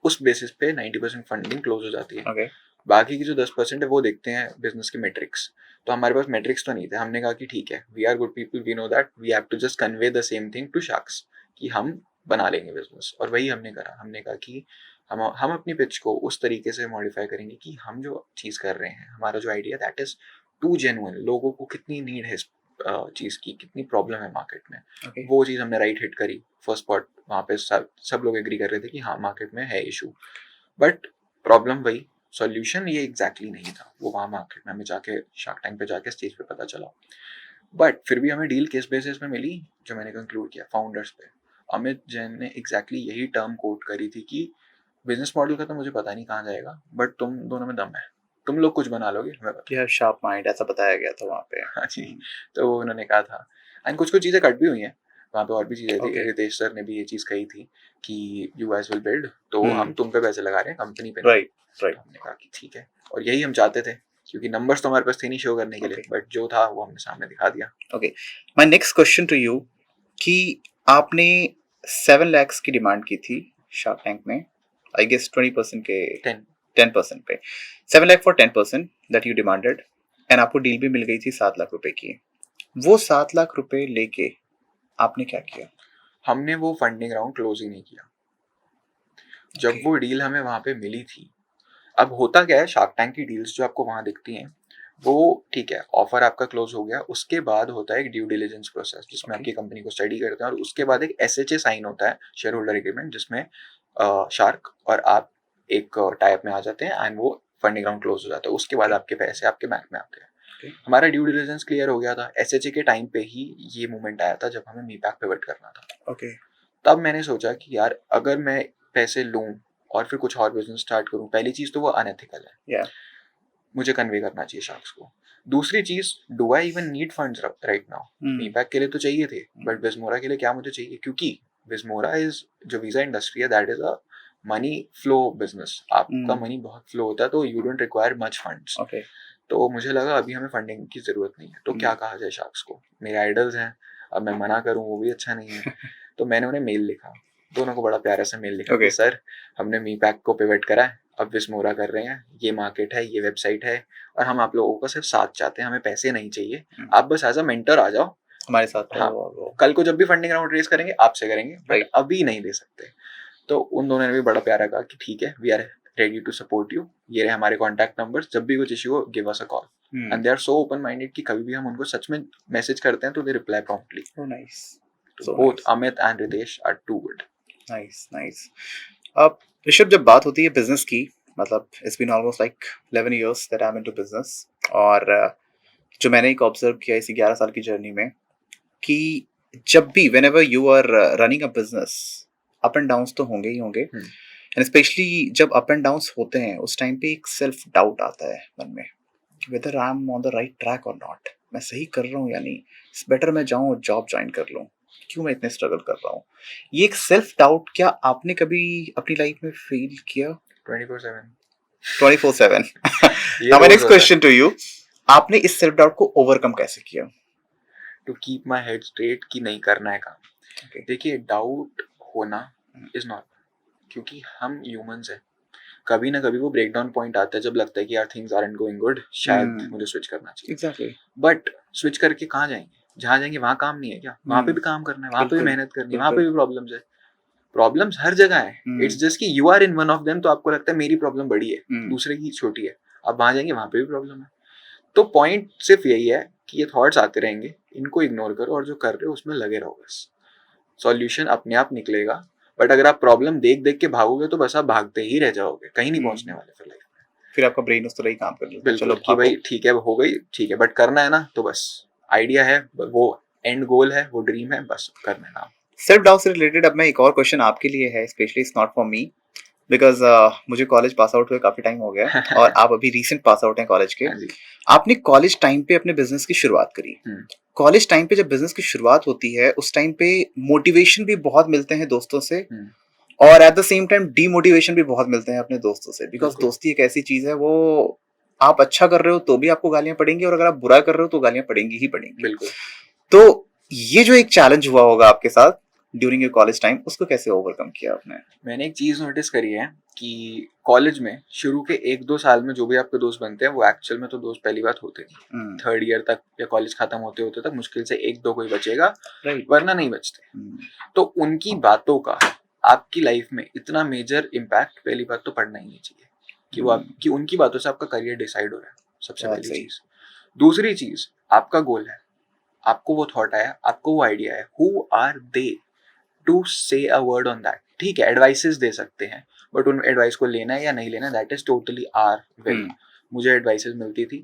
उस बेसिस पे 90% फंडिंग क्लोज हो जाती है। बाकी की जो 10% है वो देखते हैं बिजनेस के मेट्रिक्स। तो हमारे पास मेट्रिक्स तो नहीं थे, हमने कहा कि ठीक है, we are good people, we know that we have to just convey the same thing to sharks कि हम बना लेंगे बिजनेस। और वही हमने करा। हमने कहा कि हम अपनी पिच को उस तरीके से मॉडिफाई करेंगे कि हम जो चीज़ कर रहे हैं, हमारा जो idea that is too genuine, लोगों को कितनी नीड है इस चीज़ की, कितनी प्रॉब्लम है मार्केट में, वो चीज़ हमने राइट हिट करी। फर्स्ट स्पॉट वहाँ पे सब लोग एग्री कर रहे थे कि हाँ मार्केट में है इशू, बट प्रॉब्लम वही, सॉल्यूशन ये एग्जैक्टली नहीं था। वो वहाँ मार्केट में हमें जाके शार्क टैंक पे जाके स्टेज पे पता चला। बट फिर भी हमें डील किस बेसिस पे मिली, जो मैंने कंक्लूड किया, फाउंडर्स पे। अमित जैन ने एग्जैक्टली यही टर्म कोट करी थी कि बिजनेस मॉडल का तो मुझे पता नहीं कहाँ जाएगा, बट तुम दोनों में दम है, तुम लोग कुछ बना लोगे, हमें पता है। शार्प माइंड ऐसा बताया गया था वहाँ पे। हाँ जी, तो वो उन्होंने कहा था। एंड कुछ चीज़ें कट भी हुई हैं वहाँ पे, और भी चीज़ें थी। रितेश सर ने भी ये चीज़ कही थी कि यू गाइस विल बिल्ड, तो हम तुम पे पैसे लगा रहे हैं, कंपनी पे नहीं। राइट। हमने कहा कि ठीक है, और यही हम चाहते थे, क्योंकि नंबर्स तो हमारे पास थे नहीं शो करने के लिए, बट जो था वो हमने सामने दिखा दिया। Okay, my next question to you कि आपने 7 lakhs की डिमांड की थी शार्क टैंक में, आई गेस 20% के 10% पे, 7 lakh for 10% that you demanded, and आपको डील भी मिल गई थी 7 लाख रुपए की। वो 7 लाख रुपए लेके आपने क्या किया? हमने वो फंडिंग राउंड क्लोज ही नहीं किया। जब वो डील हमें वहाँ पे मिली थी, अब होता क्या है, शार्क टैंक की डील्स जो आपको वहाँ दिखती हैं, वो ठीक है, ऑफर आपका क्लोज हो गया, उसके बाद होता है एक ड्यू डिलिजेंस प्रोसेस जिसमें आपकी कंपनी को स्टडी करते हैं, और उसके बाद एक SHA साइन होता है, शेयर होल्डर एग्रीमेंट, जिसमें शार्क और आप एक टाइप में आ जाते हैं एंड वो फंडिंग राउंड क्लोज हो जाता है। उसके बाद आपके पैसे आपके बैंक में आते हैं। हमारा ड्यू डिलिजेंस क्लियर हो गया था। SHA के टाइम पे ही ये मोमेंट आया था जब हमें मीपैक पिवट करना था। तब मैंने सोचा कि यार अगर मैं पैसे लूं और फिर कुछ और बिजनेस स्टार्ट करूं, पहली चीज तो वो अनएथिकल है, मुझे कन्वे करना चाहिए शार्क्स को। दूसरी चीज, do I even need funds right now? मीपैक के लिए तो चाहिए थे, बट विजमोरा के लिए क्या मुझे चाहिए? क्योंकि विजमोरा इज, जो वीजा इंडस्ट्री है, that is a money flow business. आपका मनी बहुत फ्लो होता है, तो you don't require much funds. तो मुझे लगा अभी हमें फंडिंग की जरूरत नहीं है, तो क्या कहा जाए शार्क्स को? मेरे आइडल्स हैं, अब मैं मना करूं वो भी अच्छा नहीं है। तो मैंने उन्हें मेल लिखा, दोनों को बड़ा प्यारा सा मेल लिखा कि सर हमने मीपैक को पिवट करा है, अब विस्मोरा कर रहे हैं, ये मार्केट है, ये वेबसाइट है, और हम आप लोगों का सिर्फ साथ चाहते हैं, हमें पैसे नहीं चाहिए, आप बस एज अ मेंटर आ जाओ हमारे साथ। हाँ, कल को जब भी फंडिंग राउंड रेज करेंगे आपसे करेंगे, बट अभी नहीं दे सकते। तो उन दोनों ने भी बड़ा प्यारा कहा कि ठीक है, we are ready to support you, ये रहे हमारे कॉन्टैक्ट नंबर्स, जब भी कुछ इश्यू हो give us a call. And they are so open minded कि कभी भी हम उनको सच में मैसेज करते हैं तो they reply promptly. Both Amit and Ritesh are too good. Nice. अब ऋषभ, जब बात होती है बिजनेस की, मतलब it's been almost like 11 years that I am into business, और जो मैंने एक ऑब्जर्व किया इसी 11 साल की जर्नी में, कि जब भी whenever you are running a business, up and downs तो होंगे ही होंगे, एंड स्पेशली जब अप एंड डाउन्स होते हैं उस टाइम पे एक सेल्फ डाउट आता है मन में, whether I am on the right track और नॉट, मैं सही कर रहा हूँ या नहीं, इट्स बेटर मैं जाऊँ और जॉब ज्वाइन कर लूँ, क्यों मैं इतने स्ट्रगल कर रहा हूँ। ये एक सेल्फ डाउट क्या आपने कभी अपनी लाइफ में फील किया? 24/7 Now my next question to you, आपने इस सेल्फ डाउट को ओवरकम कैसे किया? To keep my head straight कि नहीं करना है काम। देखिए, डाउट होना इज नॉट, क्योंकि हम ह्यूमंस हैं, कभी ना कभी वो ब्रेकडाउन पॉइंट आता है जब लगता है कि यार थिंग्स आरंट गोइंग गुड, शायद मुझे स्विच करना चाहिए। एग्जैक्टली। बट स्विच करके कहाँ जाएंगे? जहाँ जाएंगे वहाँ काम नहीं है क्या? वहाँ पे भी काम करना है, वहाँ पे भी मेहनत करनी है, वहाँ पे भी प्रॉब्लम्स है। प्रॉब्लम्स हर जगह है, इट्स जस्ट कि you are in one of them, तो आपको लगता है मेरी प्रॉब्लम बड़ी है, दूसरे की छोटी है। अब वहाँ जाएंगे वहाँ पे भी प्रॉब्लम है। तो पॉइंट सिर्फ यही है कि ये थॉट्स आते रहेंगे, इनको इग्नोर करो और जो कर रहे हो उसमें लगे रहो, बस सॉल्यूशन अपने आप निकलेगा। बट अगर आप प्रॉब्लम देख देख के भागोगे तो बस आप भागते ही रह जाओगे, कहीं नहीं पहुंचने वाले फिर लाइफ में। फिर आपका ब्रेन उस तरह ही काम कर लेता है, चलो कि भाई ठीक है हो गई, ठीक है, बट करना है ना, तो बस आइडिया है, वो एंड गोल है, वो ड्रीम है, बस करना है ना। सेल्फ डाउट से रिलेटेड अब मैं एक और क्वेश्चन आपके लिए है, specially it's not for me, because मुझे कॉलेज पास आउट हुए काफी टाइम हो गया और आप अभी रीसेंट पास आउट हैं कॉलेज के। आपने कॉलेज टाइम पे अपने बिजनेस की शुरुआत करी। कॉलेज टाइम पे जब बिजनेस की शुरुआत होती है उस टाइम पे मोटिवेशन भी बहुत मिलते हैं दोस्तों से, और eight the same time demotivation भी बहुत मिलते हैं अपने दोस्तों से, बिकॉज दोस्ती एक ऐसी चीज है, वो आप अच्छा कर रहे हो तो भी आपको गालियां पड़ेंगी, और अगर आप बुरा कर रहे हो तो गालियां पड़ेंगी ही पड़ेंगी। बिल्कुल। तो ये जो एक चैलेंज हुआ होगा आपके साथ ड्यूरिंग योर कॉलेज टाइम, उसको कैसे ओवरकम किया आपने? मैंने एक चीज नोटिस करी है कि कॉलेज में शुरू के 1-2 साल में जो भी आपके दोस्त बनते हैं वो एक्चुअल में तो दोस्त पहली बात होते नहीं। 3rd ईयर तक या कॉलेज खत्म होते होते तक मुश्किल से 1-2 कोई बचेगा, वरना नहीं बचते। तो उनकी बातों का आपकी लाइफ में इतना मेजर इम्पैक्ट पहली बात तो पड़ना ही नहीं चाहिए कि वो आपकी उनकी बातों से आपका करियर डिसाइड हो रहा है, सबसे पहली चीज। दूसरी चीज, आपका गोल है, आपको वो थॉट आया, आपको वो आइडिया है, हु आर दे टू से अ वर्ड ऑन दैट? ठीक है, एडवाइसेस दे सकते हैं, बट उन एडवाइस को लेना है या नहीं लेना, that is totally our will. मुझे एडवाइसेस मिलती थी,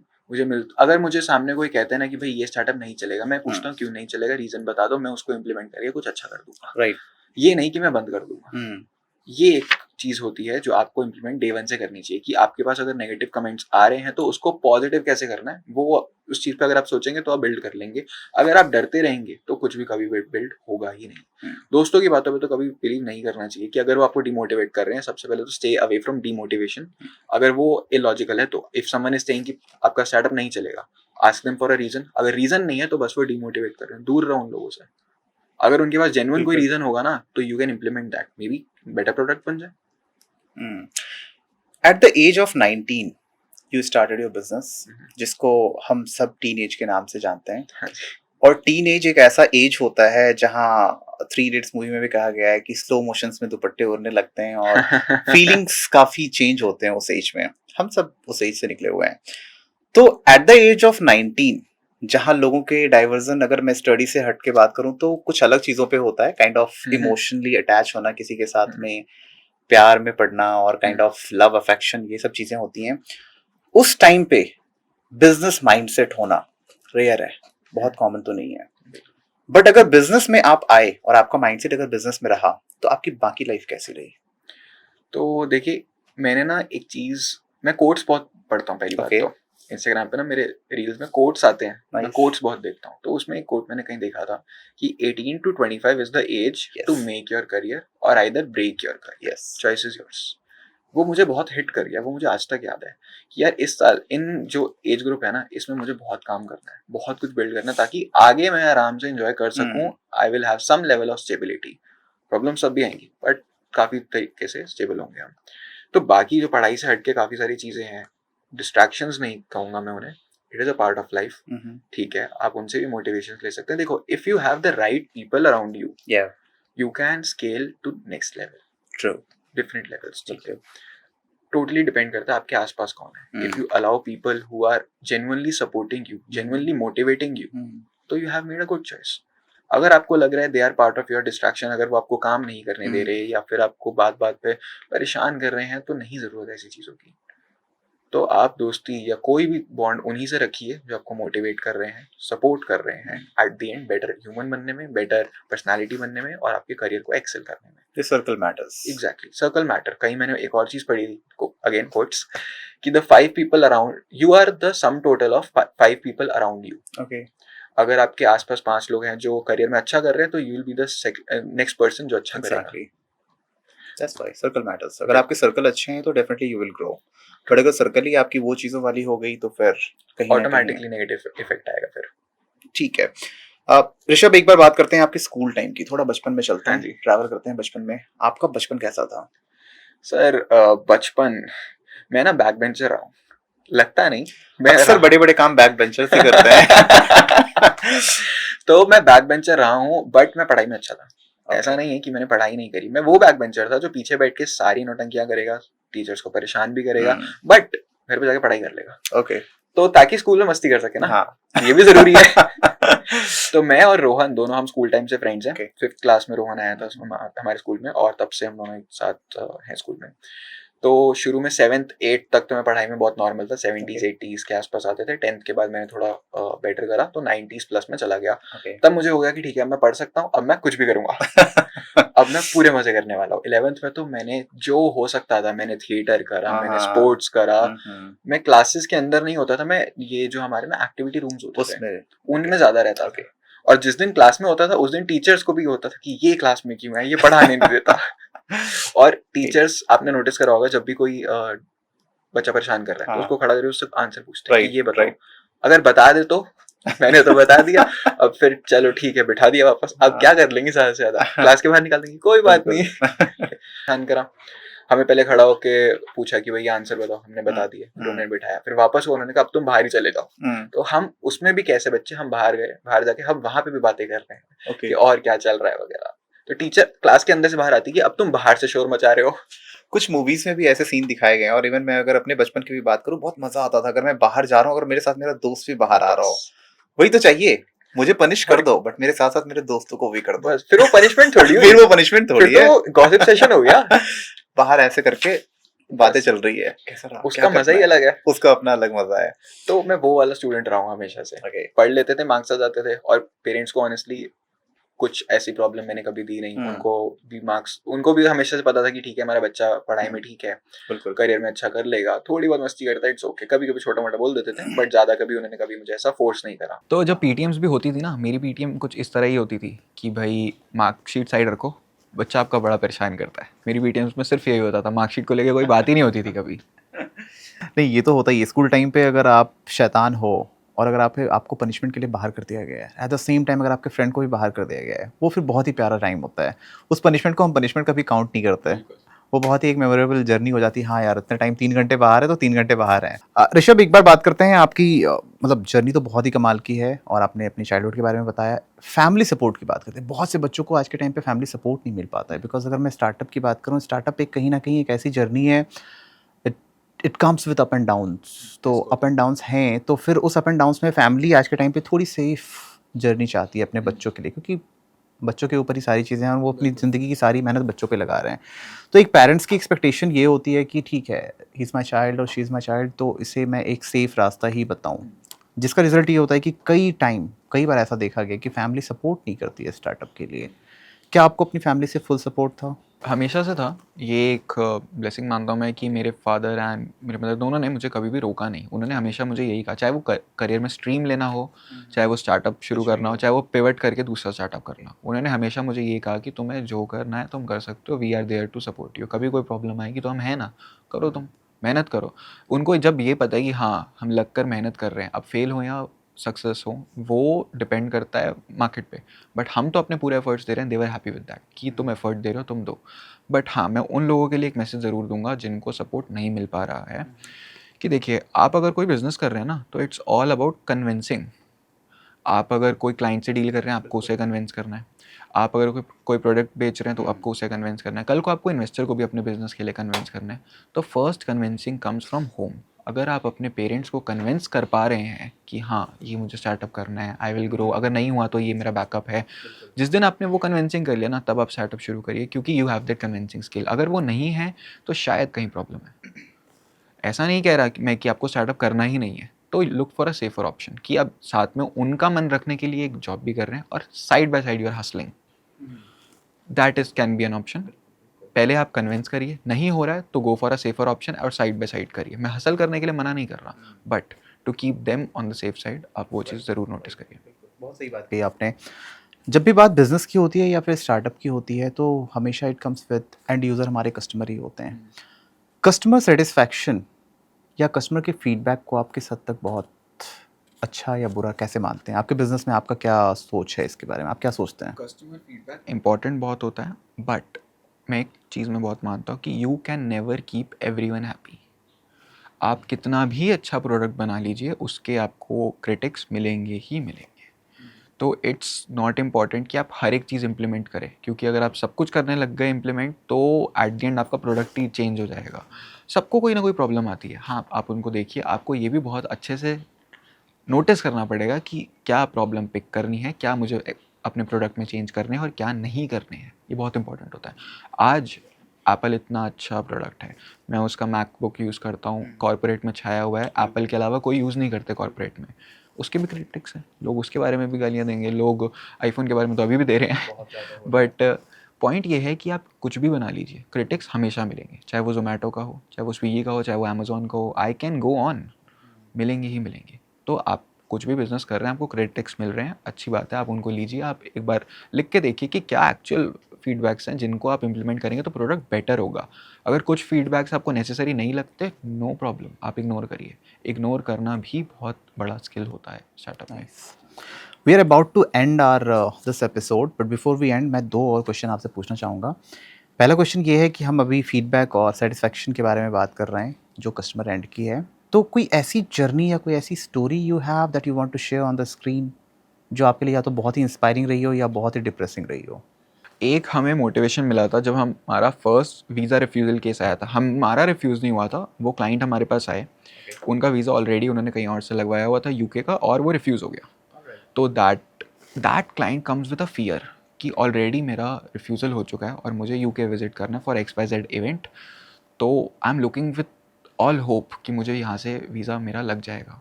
अगर मुझे सामने कोई कहता है ना कि भाई ये स्टार्टअप नहीं चलेगा, मैं पूछता हूँ क्यों नहीं चलेगा, रीजन बता दो, मैं उसको इम्प्लीमेंट करके कुछ अच्छा कर दूंगा। राइट। ये नहीं कि मैं बंद कर दूंगा। ये एक चीज होती है जो आपको इम्प्लीमेंट डे 1 से करनी चाहिए, कि आपके पास अगर नेगेटिव कमेंट्स आ रहे हैं तो उसको पॉजिटिव कैसे करना है, वो उस चीज पे अगर आप सोचेंगे तो आप बिल्ड कर लेंगे। अगर आप डरते रहेंगे तो कुछ भी कभी बिल्ड होगा ही नहीं। दोस्तों की बातों पे तो कभी बिलीव नहीं करना चाहिए कि अगर वो आपको डिमोटिवेट कर रहे हैं, सबसे पहले तो स्टे अवे फ्रॉम डिमोटिवेशन। अगर वो इलॉजिकल है तो इफ समवन इज सेइंग कि आपका स्टार्टअप नहीं चलेगा, ask them for a reason. अगर रीजन नहीं है तो बस वो डिमोटिवेट कर रहे हैं, दूर रहो उन लोगों से। अगर उनके पास जेन्युइन कोई रीजन होगा ना तो you can implement that, may be better product बन जाए। At the age of 19 you started your business, जिसको हम सब टीन एज के नाम से जानते हैं। और टीन एज एक ऐसा एज होता है जहाँ 3 Idiots मूवी में भी कहा गया है कि स्लो मोशंस में दुपट्टे उड़ने लगते हैं और फीलिंग्स काफी चेंज होते हैं उस एज में। हम सब उस एज से निकले हुए हैं। तो एट द एज ऑफ 19 जहाँ लोगों के डाइवर्जन, अगर मैं स्टडी से हट के बात करूं तो कुछ अलग चीजों पे होता है, काइंड ऑफ इमोशनली अटैच होना किसी के साथ में, प्यार में पड़ना और काइंड ऑफ लव अफेक्शन, ये सब चीजें होती हैं। उस टाइम पे बिजनेस माइंडसेट होना रेयर है, बहुत कॉमन तो नहीं है। बट अगर बिजनेस में आप आए और आपका माइंडसेट अगर बिजनेस में रहा तो आपकी बाकी लाइफ कैसी रही? तो देखिए, मैंने ना एक चीज, मैं कोट्स बहुत पढ़ता हूँ पहली बात Okay. तो। इंस्टाग्राम पे ना मेरे रील्स में कोट्स आते हैं, मैं Nice. कोट्स बहुत देखता हूँ। तो उसमें एक कोट मैंने कहीं देखा था कि 18 to 25 is the age Yes. To make your career और either break your career, yes, choice is yours. वो मुझे बहुत हिट कर गया, वो मुझे आज तक याद है कि यार इस साल इन जो एज ग्रुप है ना, इसमें मुझे बहुत काम करना है, बहुत कुछ बिल्ड करना है, ताकि आगे मैं आराम से एंजॉय कर सकूं। I will have some level of stability. Problem सब भी आएंगी बट काफी तरीके से स्टेबल होंगे हम। तो बाकी जो पढ़ाई से हटके काफी सारी चीजें हैं, डिस्ट्रैक्शंस नहीं कहूंगा मैं उन्हें, it is a part of life. ठीक है, आप उनसे भी मोटिवेशन ले सकते हैं। देखो, if you have the right people around you, या you can scale to next level, true, different levels. ठीक है, टोटली डिपेंड करता है आपके आसपास कौन है। If you allow people who are genuinely supporting you, genuinely motivating you, तो you have made a good choice. अगर आपको लग रहा है they are part of your distraction, अगर वो आपको काम नहीं करने दे रहे या फिर आपको बात बात पे परेशान कर रहे हैं, तो नहीं जरूरत है ऐसी चीजों की। तो आप दोस्ती या कोई भी बॉन्ड उन्हीं से रखिए जो आपको मोटिवेट कर रहे हैं, सपोर्ट कर रहे हैं, at the end better human बनने में, बेटर पर्सनालिटी बनने में और आपके करियर को एक्सेल करने में। The circle matters. Exactly, circle matter. कहीं मैंने एक और चीज पढ़ी थी, अगेन कोट्स, कि the 5 people around you are the sum total of 5 people around you. Okay, अगर आपके आसपास 5 लोग हैं जो करियर में अच्छा कर रहे हैं, तो you will be the next person जो अच्छा करेगा। Exactly, that's why circle matters. अगर आपके सर्कल अच्छे हैं तो definitely you will grow, but अगर सर्कल ही आपकी वो चीजों वाली हो गई तो फिर कहीं ना ऑटोमेटिकली नेगेटिव इफेक्ट आएगा फिर। कहीं। ठीक है, ऋषभ एक बार बात करते हैं आपके स्कूल टाइम की, थोड़ा बचपन में चलते हाँ हैं, जी। ट्रैवल करते हैं बचपन में। आपका बचपन कैसा था? सर बचपन, मैं ना बैक बेंचर रहा हूँ, लगता नहीं मैं अक्सर बड़े बड़े काम बैक बेंचर से करते हैं। तो मैं बैक बेंचर रहा हूँ, बट मैं पढ़ाई में अच्छा था। ऐसा नहीं है कि मैंने पढ़ाई नहीं करी, मैं वो बैक बेंचर था जो पीछे बैठ के सारी नौटंकियां करेगा, टीचर्स को परेशान भी करेगा, बट घर पे जाके पढ़ाई कर लेगा। ओके, तो ताकि स्कूल में मस्ती कर सके ना, हाँ, ये भी जरूरी है। तो मैं और रोहन दोनों, हम स्कूल टाइम से फ्रेंड्स हैं। Okay. 5th क्लास में रोहन आया था हमारे स्कूल में, और तब से हम दोनों एक साथ हैं स्कूल में। तो शुरू में 7th 8th तक तो मैं पढ़ाई में बहुत नॉर्मल था, 70s 80s के आसपास आते थे। 10th के बाद मैंने थोड़ा बेटर करा तो 90s प्लस में चला गया। Okay. तब मुझे हो गया कि ठीक है, अब मैं पढ़ सकता हूँ, अब मैं कुछ भी करूंगा। अब मैं पूरे मजे करने वाला हूँ। 11th में तो मैंने जो हो सकता था, मैंने थिएटर करा, मैंने स्पोर्ट्स करा। मैं क्लासेस के अंदर नहीं होता था, मैं ये जो हमारे ना एक्टिविटी रूम्स होते थे उनमें ज्यादा रहता था। और जिस दिन क्लास में होता था उस दिन टीचर्स को भी होता था कि ये क्लास में क्यों है, ये पढ़ाने नहीं देता। और टीचर्स, आपने नोटिस करा होगा, जब भी कोई बच्चा परेशान कर रहा है तो उसको खड़ा करके उससे आंसर पूछते हैं कि ये बताओ। अगर बता दे तो मैंने तो बता दिया, अब फिर चलो ठीक है, बिठा दिया वापस, अब क्या कर लेंगे ज्यादा से ज्यादा, क्लास के बाहर निकाल देंगे, कोई बात नहीं। परेशान करा, हमें पहले खड़ा होके पूछा कि भैया आंसर बताओ, हमने बता दिए, उन्होंने बिठाया, फिर वापस उन्होंने कहा अब तुम बाहर ही चले जाओ। तो हम उसमें भी कैसे बच्चे, हम बाहर गए, बाहर जाके हम वहां पे भी बातें कर रहे हैं कि और क्या चल रहा है वगैरह। तो टीचर क्लास के अंदर से बाहर आती कि अब तुम बाहर से शोर मचा रहे हो। कुछ मूवीज में भी ऐसे सीन दिखाए गए हैं, और इवन मैं अगर अपने बचपन की भी बात करूं, बहुत मजा आता था अगर मैं बाहर जा रहा हूँ, अगर मेरे साथ मेरा दोस्त भी बाहर आ रहा हो। वही तो चाहिए, मुझे पनिश कर दो बट मेरे साथ साथ मेरे दोस्तों को भी कर दो। बस, फिर वो पनिशमेंट थोड़ी फिर वो पनिशमेंट थोड़ी है, तो गॉसिप सेशन हो गया। बाहर ऐसे करके बातें चल रही है, कैसा रहा, उसका मजा ही अलग है, उसका अपना अलग मजा है। तो मैं वो वाला स्टूडेंट रहा हूँ हमेशा से। पढ़ लेते थे, मार्क्स आ जाते थे, और पेरेंट्स को ऑनेस्टली कुछ ऐसी प्रॉब्लम मैंने कभी दी नहीं। उनको भी मार्क्स, उनको भी हमेशा से पता था कि ठीक है हमारा बच्चा पढ़ाई में ठीक है, करियर में अच्छा कर लेगा, थोड़ी बहुत मस्ती करता है, इट्स ओके। कभी कभी छोटा मोटा बोल देते थे, बट ज्यादा कभी उन्होंने कभी मुझे ऐसा फोर्स नहीं करा। तो जब पीटीएम्स भी होती थी ना, मेरी पीटीएम कुछ इस तरह ही होती थी कि भाई मार्कशीट साइड रखो, बच्चा आपका बड़ा परेशान करता है। मेरी पीटीएम्स में सिर्फ यही होता था, मार्कशीट को लेकर कोई बात ही नहीं होती थी कभी। नहीं, ये तो होता ही है स्कूल टाइम पे, अगर आप शैतान हो और अगर आपको पनिशमेंट के लिए बाहर कर दिया गया है, एट द सेम टाइम अगर आपके फ्रेंड को भी बाहर कर दिया गया है, वो फिर बहुत ही प्यारा टाइम होता है। उस पनिशमेंट को हम पनिशमेंट कभी काउंट नहीं करते, वो बहुत ही एक मेमोरेबल जर्नी हो जाती है। हाँ यार, इतने टाइम 3 घंटे बाहर है तो 3 घंटे बाहर हैं। ऋषभ एक बार बात करते हैं आपकी, मतलब जर्नी तो बहुत ही कमाल की है और आपने अपनी चाइल्डहुड के बारे में बताया। फैमिली सपोर्ट की बात करते हैं, बहुत से बच्चों को आज के टाइम पे फैमिली सपोर्ट नहीं मिल पाता है, बिकॉज अगर मैं स्टार्टअप की बात करूँ, स्टार्टअप एक कहीं ना कहीं एक ऐसी जर्नी है, it comes with up and downs, तो अप एंड डाउन्स हैं, तो फिर उस अप एंड डाउन्स में फैमिली आज के टाइम पे थोड़ी सेफ जर्नी चाहती है अपने बच्चों के लिए, क्योंकि बच्चों के ऊपर ही सारी चीज़ें हैं और वो अपनी ज़िंदगी की सारी मेहनत बच्चों पे लगा रहे हैं। तो एक पेरेंट्स की एक्सपेक्टेशन ये होती है कि ठीक है, ही इज़ माई चाइल्ड और शी इज़ माई चाइल्ड, तो इसे मैं एक सेफ़ रास्ता ही बताऊँ, जिसका रिज़ल्ट ये होता है कि कई बार ऐसा देखा गया कि फैमिली सपोर्ट नहीं करती है स्टार्टअप के लिए। क्या आपको अपनी फैमिली से फुल सपोर्ट था? हमेशा से था। ये एक ब्लेसिंग मानता हूँ मैं कि मेरे फादर एंड मेरे मदर दोनों ने मुझे कभी भी रोका नहीं। उन्होंने हमेशा मुझे यही कहा, चाहे वो करियर में स्ट्रीम लेना हो, चाहे वो स्टार्टअप शुरू करना हो, चाहे वो पिवट करके दूसरा स्टार्टअप करना, उन्होंने हमेशा मुझे ये कहा कि तुम्हें जो करना है तुम कर सकते हो, we are there to support you. कभी कोई प्रॉब्लम आएगी तो हम हैं ना, करो तुम, मेहनत करो। उनको जब ये पता है कि हाँ हम लग कर मेहनत कर रहे हैं, अब फेल हो या सक्सेस हो वो डिपेंड करता है मार्केट पे, बट हम तो अपने पूरे एफर्ट्स दे रहे हैं, दे वर हैप्पी विद दैट कि तुम एफर्ट दे रहे हो, तुम दो। बट हाँ, मैं उन लोगों के लिए एक मैसेज ज़रूर दूंगा जिनको सपोर्ट नहीं मिल पा रहा है कि देखिए, आप अगर कोई बिजनेस कर रहे हैं ना, तो इट्स ऑल अबाउट कन्विंसिंग। आप अगर कोई क्लाइंट से डील कर रहे हैं, आपको उसे कन्विंस करना है। आप अगर कोई प्रोडक्ट बेच रहे हैं तो आपको उसे कन्विंस करना है। कल को आपको इन्वेस्टर को भी अपने बिजनेस के लिए कन्विंस करना है। तो first convincing comes from home. अगर आप अपने पेरेंट्स को कन्विंस कर पा रहे हैं कि हाँ ये मुझे स्टार्टअप करना है, आई विल ग्रो, अगर नहीं हुआ तो ये मेरा बैकअप है, जिस दिन आपने वो कन्विंसिंग कर लिया ना, तब आप स्टार्टअप शुरू करिए, क्योंकि you have that convincing skill. अगर वो नहीं है तो शायद कहीं प्रॉब्लम है। ऐसा नहीं कह रहा कि मैं कि आपको स्टार्टअप करना ही नहीं है, तो look for a safer option कि आप साथ में उनका मन रखने के लिए एक जॉब भी कर रहे हैं और side by side you are hustling, that is can be an option. पहले आप कन्विंस करिए, नहीं हो रहा है तो go for a safer option और साइड बाय साइड करिए। मैं हसल करने के लिए मना नहीं कर रहा, but to keep them on the safe side आप वो चीज़ ज़रूर नोटिस करिए। बहुत सही बात कही आपने। जब भी बात बिजनेस की होती है या फिर स्टार्टअप की होती है, तो हमेशा it comes with end user, हमारे कस्टमर ही होते हैं। कस्टमर सेटिस्फैक्शन या कस्टमर के फीडबैक को आप किस हद तक बहुत अच्छा या बुरा कैसे मानते हैं? आपके बिजनेस में आपका क्या सोच है इसके बारे में? आप क्या सोचते हैं? कस्टमर फीडबैक इंपॉर्टेंट बहुत होता है, बट मैं एक चीज़ में बहुत मानता हूँ कि you can never keep everyone happy. आप कितना भी अच्छा प्रोडक्ट बना लीजिए, उसके आपको क्रिटिक्स मिलेंगे ही मिलेंगे। तो इट्स नॉट इम्पॉर्टेंट कि आप हर एक चीज़ इम्प्लीमेंट करें, क्योंकि अगर आप सब कुछ करने लग गए इम्प्लीमेंट, तो एट द एंड आपका प्रोडक्ट ही चेंज हो जाएगा। सबको कोई ना कोई प्रॉब्लम आती है, हाँ आप उनको देखिए, आपको ये भी बहुत अच्छे से नोटिस करना पड़ेगा कि क्या प्रॉब्लम पिक करनी है, क्या मुझे अपने प्रोडक्ट में चेंज करने हैं और क्या नहीं करने हैं। ये बहुत इंपॉर्टेंट होता है। आज एप्पल इतना अच्छा प्रोडक्ट है, मैं उसका मैकबुक यूज़ करता हूँ, कॉर्पोरेट में छाया हुआ है, एप्पल के अलावा कोई यूज़ नहीं करते कॉर्पोरेट में। उसके भी क्रिटिक्स हैं, लोग उसके बारे में भी गालियाँ देंगे, लोग आईफोन के बारे में तो अभी भी दे रहे हैं। बट पॉइंट ये है कि आप कुछ भी बना लीजिए, क्रिटिक्स हमेशा मिलेंगे, चाहे वो जोमेटो का हो, चाहे वो स्विगी का हो, चाहे वो अमेजोन का हो, आई कैन गो ऑन, मिलेंगे ही मिलेंगे। तो आप कुछ भी बिजनेस कर रहे हैं, आपको क्रिटिक्स मिल रहे हैं, अच्छी बात है, आप उनको लीजिए। आप एक बार लिख के देखिए कि क्या एक्चुअल फीडबैक्स हैं जिनको आप इंप्लीमेंट करेंगे तो प्रोडक्ट बेटर होगा। अगर कुछ फीडबैक्स आपको नेसेसरी नहीं लगते, नो प्रॉब्लम, आप इग्नोर करिए। इग्नोर करना भी बहुत बड़ा स्किल होता है स्टार्टअप में। We are about to end our this episode, but before we end, मैं 2 और क्वेश्चन आपसे पूछना चाहूँगा। पहला क्वेश्चन ये है कि हम अभी फीडबैक और सेटिस्फैक्शन के बारे में बात कर रहे हैं, जो कस्टमर एंड की है। तो कोई ऐसी जर्नी या कोई ऐसी story you have that you want to share on the screen, जो आपके लिए या तो बहुत ही इंस्पायरिंग रही हो या बहुत ही डिप्रेसिंग रही हो? एक हमें मोटिवेशन मिला था जब हमारा फर्स्ट वीज़ा रिफ्यूज़ल केस आया था। हमारा रिफ्यूज़ नहीं हुआ था, वो क्लाइंट हमारे पास आए, उनका वीज़ा ऑलरेडी उन्होंने कहीं और से लगवाया हुआ था यूके का, और वो रिफ्यूज़ हो गया। तो that client comes with a fear कि ऑलरेडी मेरा रिफ्यूज़ल हो चुका है और मुझे यूके विजिट करना है फॉर XYZ इवेंट, तो I am looking with all hope कि मुझे यहाँ से वीज़ा मेरा लग जाएगा।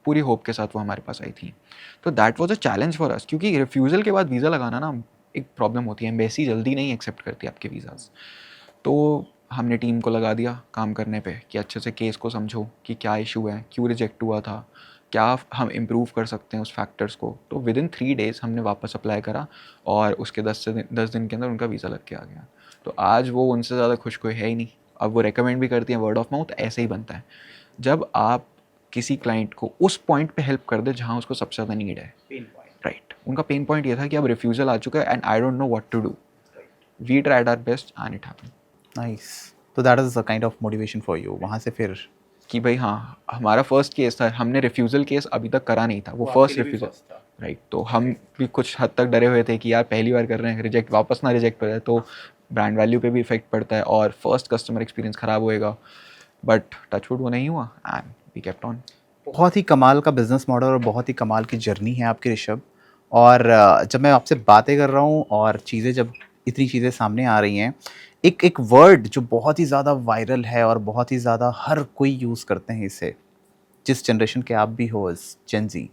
पूरी होप के साथ वो हमारे पास आई थी। तो that was a challenge for us, क्योंकि रिफ्यूज़ल के बाद वीज़ा लगाना ना एक प्रॉब्लम होती है, एम्बेसी जल्दी नहीं एक्सेप्ट करती आपके वीज़ाज़। तो हमने टीम को लगा दिया काम करने पे कि अच्छे से केस को समझो कि क्या इशू है, क्यों रिजेक्ट हुआ था, क्या हम इम्प्रूव कर सकते हैं उस फैक्टर्स को। तो विद इन 3 डेज़ हमने वापस अप्लाई करा और उसके 10 दिन के अंदर उनका वीज़ा लग के आ गया। तो आज वो उनसे ज़्यादा खुश कोई है ही नहीं। अब वो रेकमेंड भी करती हैं, वर्ड ऑफ माउथ ऐसे ही बनता है। जब आप किसी क्लाइंट को उस पॉइंट पे हेल्प कर दे जहाँ उसको सबसे ज़्यादा नीड है, राइट। उनका पेन पॉइंट ये था कि अब रिफ्यूज़ल आ चुका है and I don't know what to do, we tried our best and it happened. Nice. तो that is a kind of motivation for you. वहाँ से फिर कि भाई हाँ, हमारा फर्स्ट केस था, हमने रिफ्यूज़ल केस अभी तक करा नहीं था, वो फर्स्ट रिफ्यूज़ल, राइट। तो हम भी कुछ हद तक डरे हुए थे कि यार पहली बार कर रहे हैं, रिजेक्ट वापस ना रिजेक्ट हो जाए तो ब्रांड वैल्यू पे भी इफेक्ट पड़ता है और फर्स्ट कस्टमर एक्सपीरियंस ख़राब होएगा। बट टचवुड वो नहीं हुआ एंड वी केप्ट ऑन। बहुत ही कमाल का बिजनेस मॉडल और बहुत ही कमाल की जर्नी है आपकी ऋषभ। और जब मैं आपसे बातें कर रहा हूँ और चीज़ें जब इतनी चीज़ें सामने आ रही हैं, एक एक वर्ड जो बहुत ही ज़्यादा वायरल है और बहुत ही ज़्यादा हर कोई यूज़ करते हैं इसे, जिस जनरेशन के आप भी हो, जेन जी,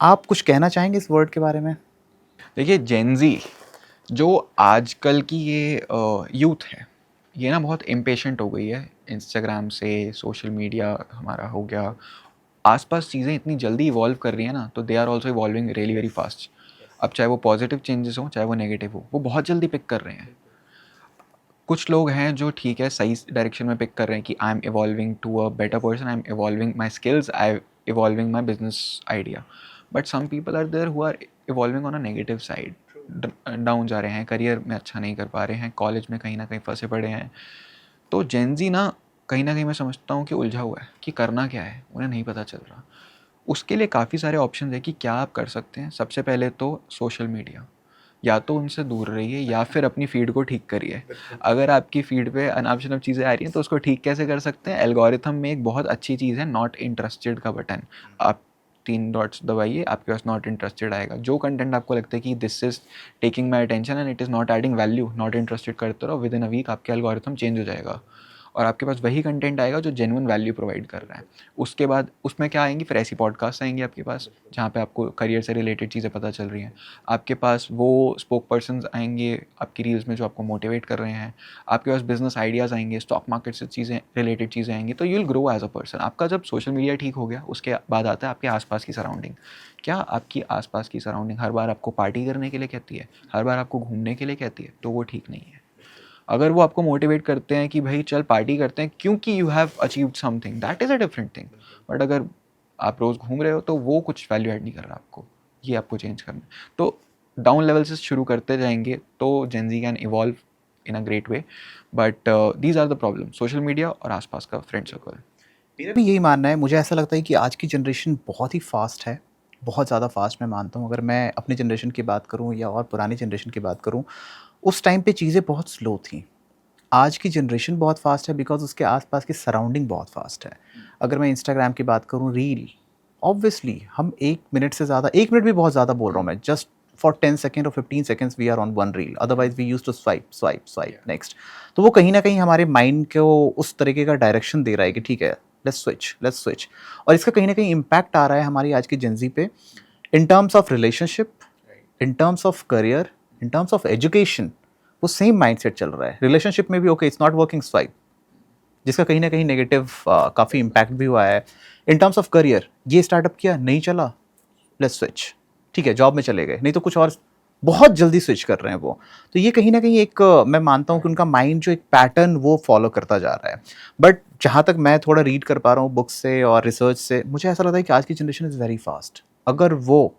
आप कुछ कहना चाहेंगे इस वर्ड के बारे में? देखिए जेनजी जो आजकल की ये यूथ है, ये ना बहुत इम्पेशेंट हो गई है इंस्टाग्राम से, सोशल मीडिया हमारा हो गया, आसपास चीज़ें इतनी जल्दी इवॉल्व कर रही हैं ना, तो they are also evolving really very fast. अब चाहे वो पॉजिटिव चेंजेस हो चाहे वो नेगेटिव हो, वो बहुत जल्दी पिक कर रहे हैं। कुछ लोग हैं जो ठीक है सही डायरेक्शन में पिक कर रहे हैं कि I am evolving to a better person, I am evolving my skills, I am evolving my business idea. But some people are there who are evolving on a negative side, down जा रहे हैं, career में अच्छा नहीं कर पा रहे हैं, कॉलेज में कहीं ना कहीं फंसे पड़े हैं। तो जेनजी ना कहीं मैं समझता हूँ कि उलझा हुआ है कि करना क्या है, उन्हें नहीं पता चल रहा। उसके लिए काफ़ी सारे ऑप्शन है कि क्या आप कर सकते हैं। सबसे पहले तो सोशल मीडिया, या तो उनसे दूर रहिए या फिर अपनी फीड को ठीक करिए। अगर आपकी फीड पे अनाप शनाप चीज़ें आ रही हैं तो उसको ठीक कैसे कर सकते हैं? एल्गोरिथम में एक बहुत अच्छी चीज़ है नॉट इंटरेस्टेड का बटन, आप 3 डॉट्स दबाइए, आपके पास नॉट इंटरेस्टेड आएगा। जो कंटेंट आपको लगता है कि this is taking my attention and it is not adding value, not interested करते रहो, विद इन अ वीक आपके एल्गोरिथम चेंज हो जाएगा और आपके पास वही कंटेंट आएगा जो जेन्युइन वैल्यू प्रोवाइड कर रहा है। उसके बाद उसमें क्या आएंगी, फिर ऐसी पॉडकास्ट आएंगी आपके पास जहाँ पे आपको करियर से रिलेटेड चीज़ें पता चल रही हैं। आपके पास वो स्पोक पर्सन्स आएंगे आपकी रील्स में जो आपको मोटिवेट कर रहे हैं। आपके पास बिजनेस आइडियाज़ आएंगे, स्टॉक मार्केट से चीज़ें रिलेटेड चीज़ें आएंगी। तो you will grow as a person. आपका जब सोशल मीडिया ठीक हो गया, उसके बाद आता है आपके आसपास की सराउंडिंग। क्या आपकी आसपास की सराउंडिंग हर बार आपको पार्टी करने के लिए कहती है, हर बार आपको घूमने के लिए कहती है, तो वो ठीक नहीं है। अगर वो आपको मोटिवेट करते हैं कि भाई चल पार्टी करते हैं क्योंकि you have achieved something, that is a different thing. But अगर आप रोज़ घूम रहे हो तो वो कुछ वैल्यू ऐड नहीं कर रहा आपको, ये आपको चेंज करना है। तो डाउन लेवल से शुरू करते जाएंगे तो gen Z can evolve in a great way. But these are the problem, social media और आसपास का फ्रेंड सर्कल। मेरा भी यही मानना है। मुझे ऐसा लगता है कि आज की जनरेशन बहुत ही फास्ट है, बहुत ज़्यादा फास्ट मैं मानता हूँ। अगर मैं अपनी जनरेशन की बात करूँ या और पुरानी जनरेशन की बात करूँ, उस टाइम पे चीज़ें बहुत स्लो थी। आज की जनरेशन बहुत फास्ट है बिकॉज़ उसके आसपास की सराउंडिंग बहुत फास्ट है। अगर मैं इंस्टाग्राम की बात करूँ, रील, ऑब्वियसली हम 1 मिनट से ज़्यादा, 1 मिनट भी बहुत ज़्यादा बोल रहा हूँ मैं, जस्ट फॉर 10 सेकंड और 15 seconds we are on one reel, otherwise we used to swipe next. तो वो कहीं न कहीं हमारे माइंड को उस तरीके का डायरेक्शन दे रहा है कि ठीक है, लेट्स स्विच। और इसका कहीं न कहीं इम्पैक्ट आ रहा है हमारी आज की जेन-ज़ी पे, इन terms of relationship, in terms of career, in terms of education. वो सेम माइंडसेट चल रहा है। रिलेशनशिप में भी okay it's not working, swipe, जिसका कहीं ना कहीं नेगेटिव काफ़ी इम्पैक्ट भी हुआ है। इन टर्म्स ऑफ करियर, ये स्टार्टअप किया नहीं चला, लेट्स स्विच, ठीक है जॉब में चले गए, नहीं तो कुछ और, बहुत जल्दी स्विच कर रहे हैं वो। तो ये कहीं ना कहीं एक मैं मानता हूँ कि उनका माइंड जो एक पैटर्न वो फॉलो करता जा रहा है। बट जहाँ तक मैं थोड़ा रीड कर पा रहा हूँ बुक्स से और रिसर्च से, मुझे ऐसा लगता है कि आज की जनरेशन इज़ वेरी फास्ट। अगर वो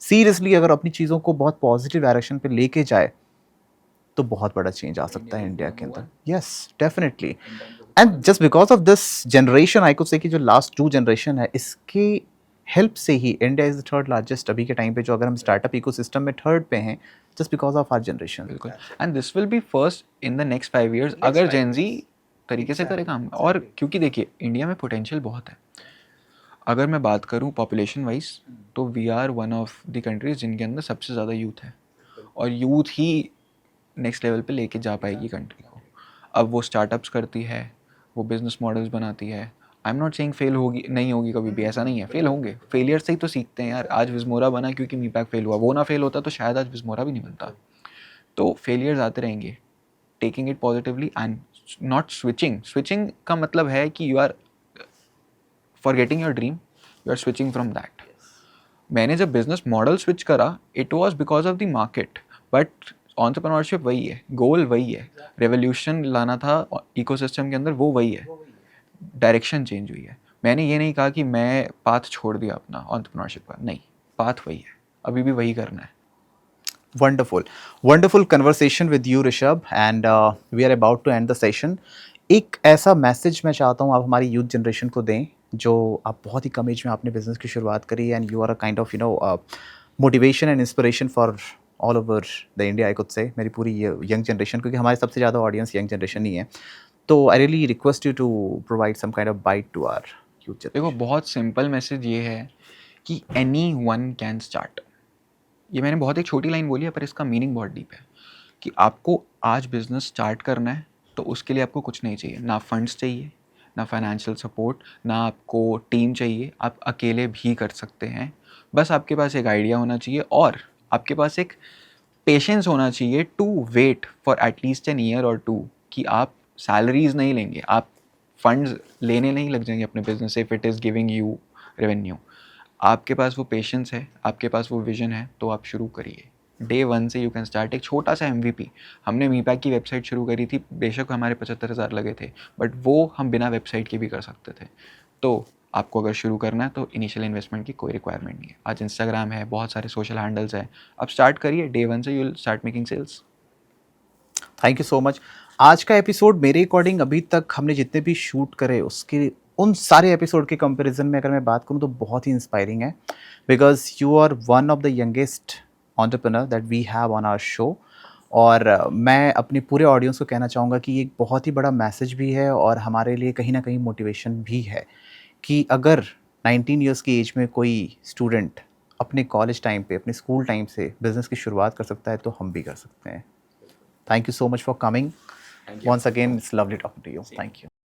सीरियसली अगर अपनी चीज़ों को बहुत पॉजिटिव डायरेक्शन पे लेके जाए तो बहुत बड़ा चेंज आ सकता है इंडिया के अंदर। Yes, definitely. And just because of this generation, I could से कि जो लास्ट 2 जनरेशन है, इसकी हेल्प से ही India is the third largest अभी के टाइम पे, जो अगर हम स्टार्टअप इकोसिस्टम में थर्ड पे हैं, just because of our generation. बिल्कुल, and this will be first in the next 5 years अगर जेनजी तरीके से करे काम। और क्योंकि देखिए इंडिया में पोटेंशियल बहुत है। अगर मैं बात करूं पॉपुलेशन वाइज तो we are one of the countries जिनके अंदर सबसे ज़्यादा यूथ है, और यूथ ही नेक्स्ट लेवल पे लेके जा पाएगी कंट्री को। अब वो स्टार्टअप्स करती है, वो बिजनेस मॉडल्स बनाती है। I am not saying fail होगी, नहीं होगी कभी भी, ऐसा नहीं है, फेल होंगे। फेलियर से ही तो सीखते हैं यार। आज विज़मोरा बना क्योंकि मीपैक फेल हुआ, वो ना फेल होता तो शायद आज विज़मोरा भी नहीं बनता। तो फेलियर्स आते रहेंगे, taking it positively and not switching. Switching का मतलब है कि you are forgetting your dream, you are switching from that. मैंने जब बिजनेस मॉडल स्विच करा, it was because of the market, but entrepreneurship वही है, गोल वही है, रेवोल्यूशन लाना था इकोसिस्टम के अंदर, वो वही है। डायरेक्शन चेंज हुई है। मैंने ये नहीं कहा कि मैं पाथ छोड़ दिया अपना एंटरप्रेन्योरशिप का, नहीं, पाथ वही है, अभी भी वही करना है। Wonderful conversation with you Rishabh, and we are about to end the session. एक ऐसा मैसेज मैं चाहता हूँ आप हमारी यूथ जनरेशन को दें, जो आप बहुत ही कम एज में आपने बिजनेस की शुरुआत करी, and you are a kind of motivation and inspiration for all over the India I could say, मेरी पूरी यंग जनरेशन, क्योंकि हमारे सबसे ज़्यादा ऑडियंस यंग जनरेशन ही है. तो I really request you to provide some kind of bite to our youth. देखो बहुत सिंपल मैसेज ये है कि एनी वन कैन स्टार्ट. ये मैंने बहुत एक छोटी लाइन बोली है पर इसका मीनिंग बहुत डीप है कि आपको आज बिजनेस स्टार्ट करना है तो उसके लिए आपको कुछ नहीं चाहिए, ना फंड्स चाहिए, ना फाइनेंशियल सपोर्ट, ना आपको टीम चाहिए, आप अकेले भी कर सकते हैं. बस आपके पास एक आइडिया होना चाहिए और आपके पास एक पेशेंस होना चाहिए to wait for at least an year और 2 कि आप सैलरीज नहीं लेंगे, आप फंड्स लेने नहीं लग जाएंगे अपने बिजनेस से if it is giving you revenue. आपके पास वो पेशेंस है, आपके पास वो विजन है, तो आप शुरू करिए. डे 1 से यू कैन स्टार्ट. एक छोटा सा MVP, हमने मीपैक की वेबसाइट शुरू करी थी, बेशक हमारे 75,000 लगे थे बट वो हम बिना वेबसाइट के भी कर सकते थे. तो आपको अगर शुरू करना है तो इनिशियल इन्वेस्टमेंट की कोई रिक्वायरमेंट नहीं है. आज इंस्टाग्राम है, बहुत सारे सोशल हैंडल्स हैं, आप स्टार्ट करिए. डे 1 से you will start making sales. Thank you so much. आज का एपिसोड मेरे अकॉर्डिंग अभी तक हमने जितने भी शूट करे उसके उन सारे एपिसोड के कंपैरिजन में अगर मैं बात करूं तो बहुत ही इंस्पायरिंग है, because you are one of the youngest entrepreneur that we have on our show. और मैं अपने पूरे ऑडियंस को कहना चाहूँगा कि ये एक बहुत ही बड़ा मैसेज भी है और हमारे लिए कहीं ना कहीं मोटिवेशन भी है कि अगर 19 ईयर्स की एज में कोई स्टूडेंट अपने कॉलेज टाइम पे, अपने स्कूल टाइम से बिजनेस की शुरुआत कर सकता है तो हम भी कर सकते हैं. Thank you so much for coming. Once again, it's lovely talking to you. Thank you.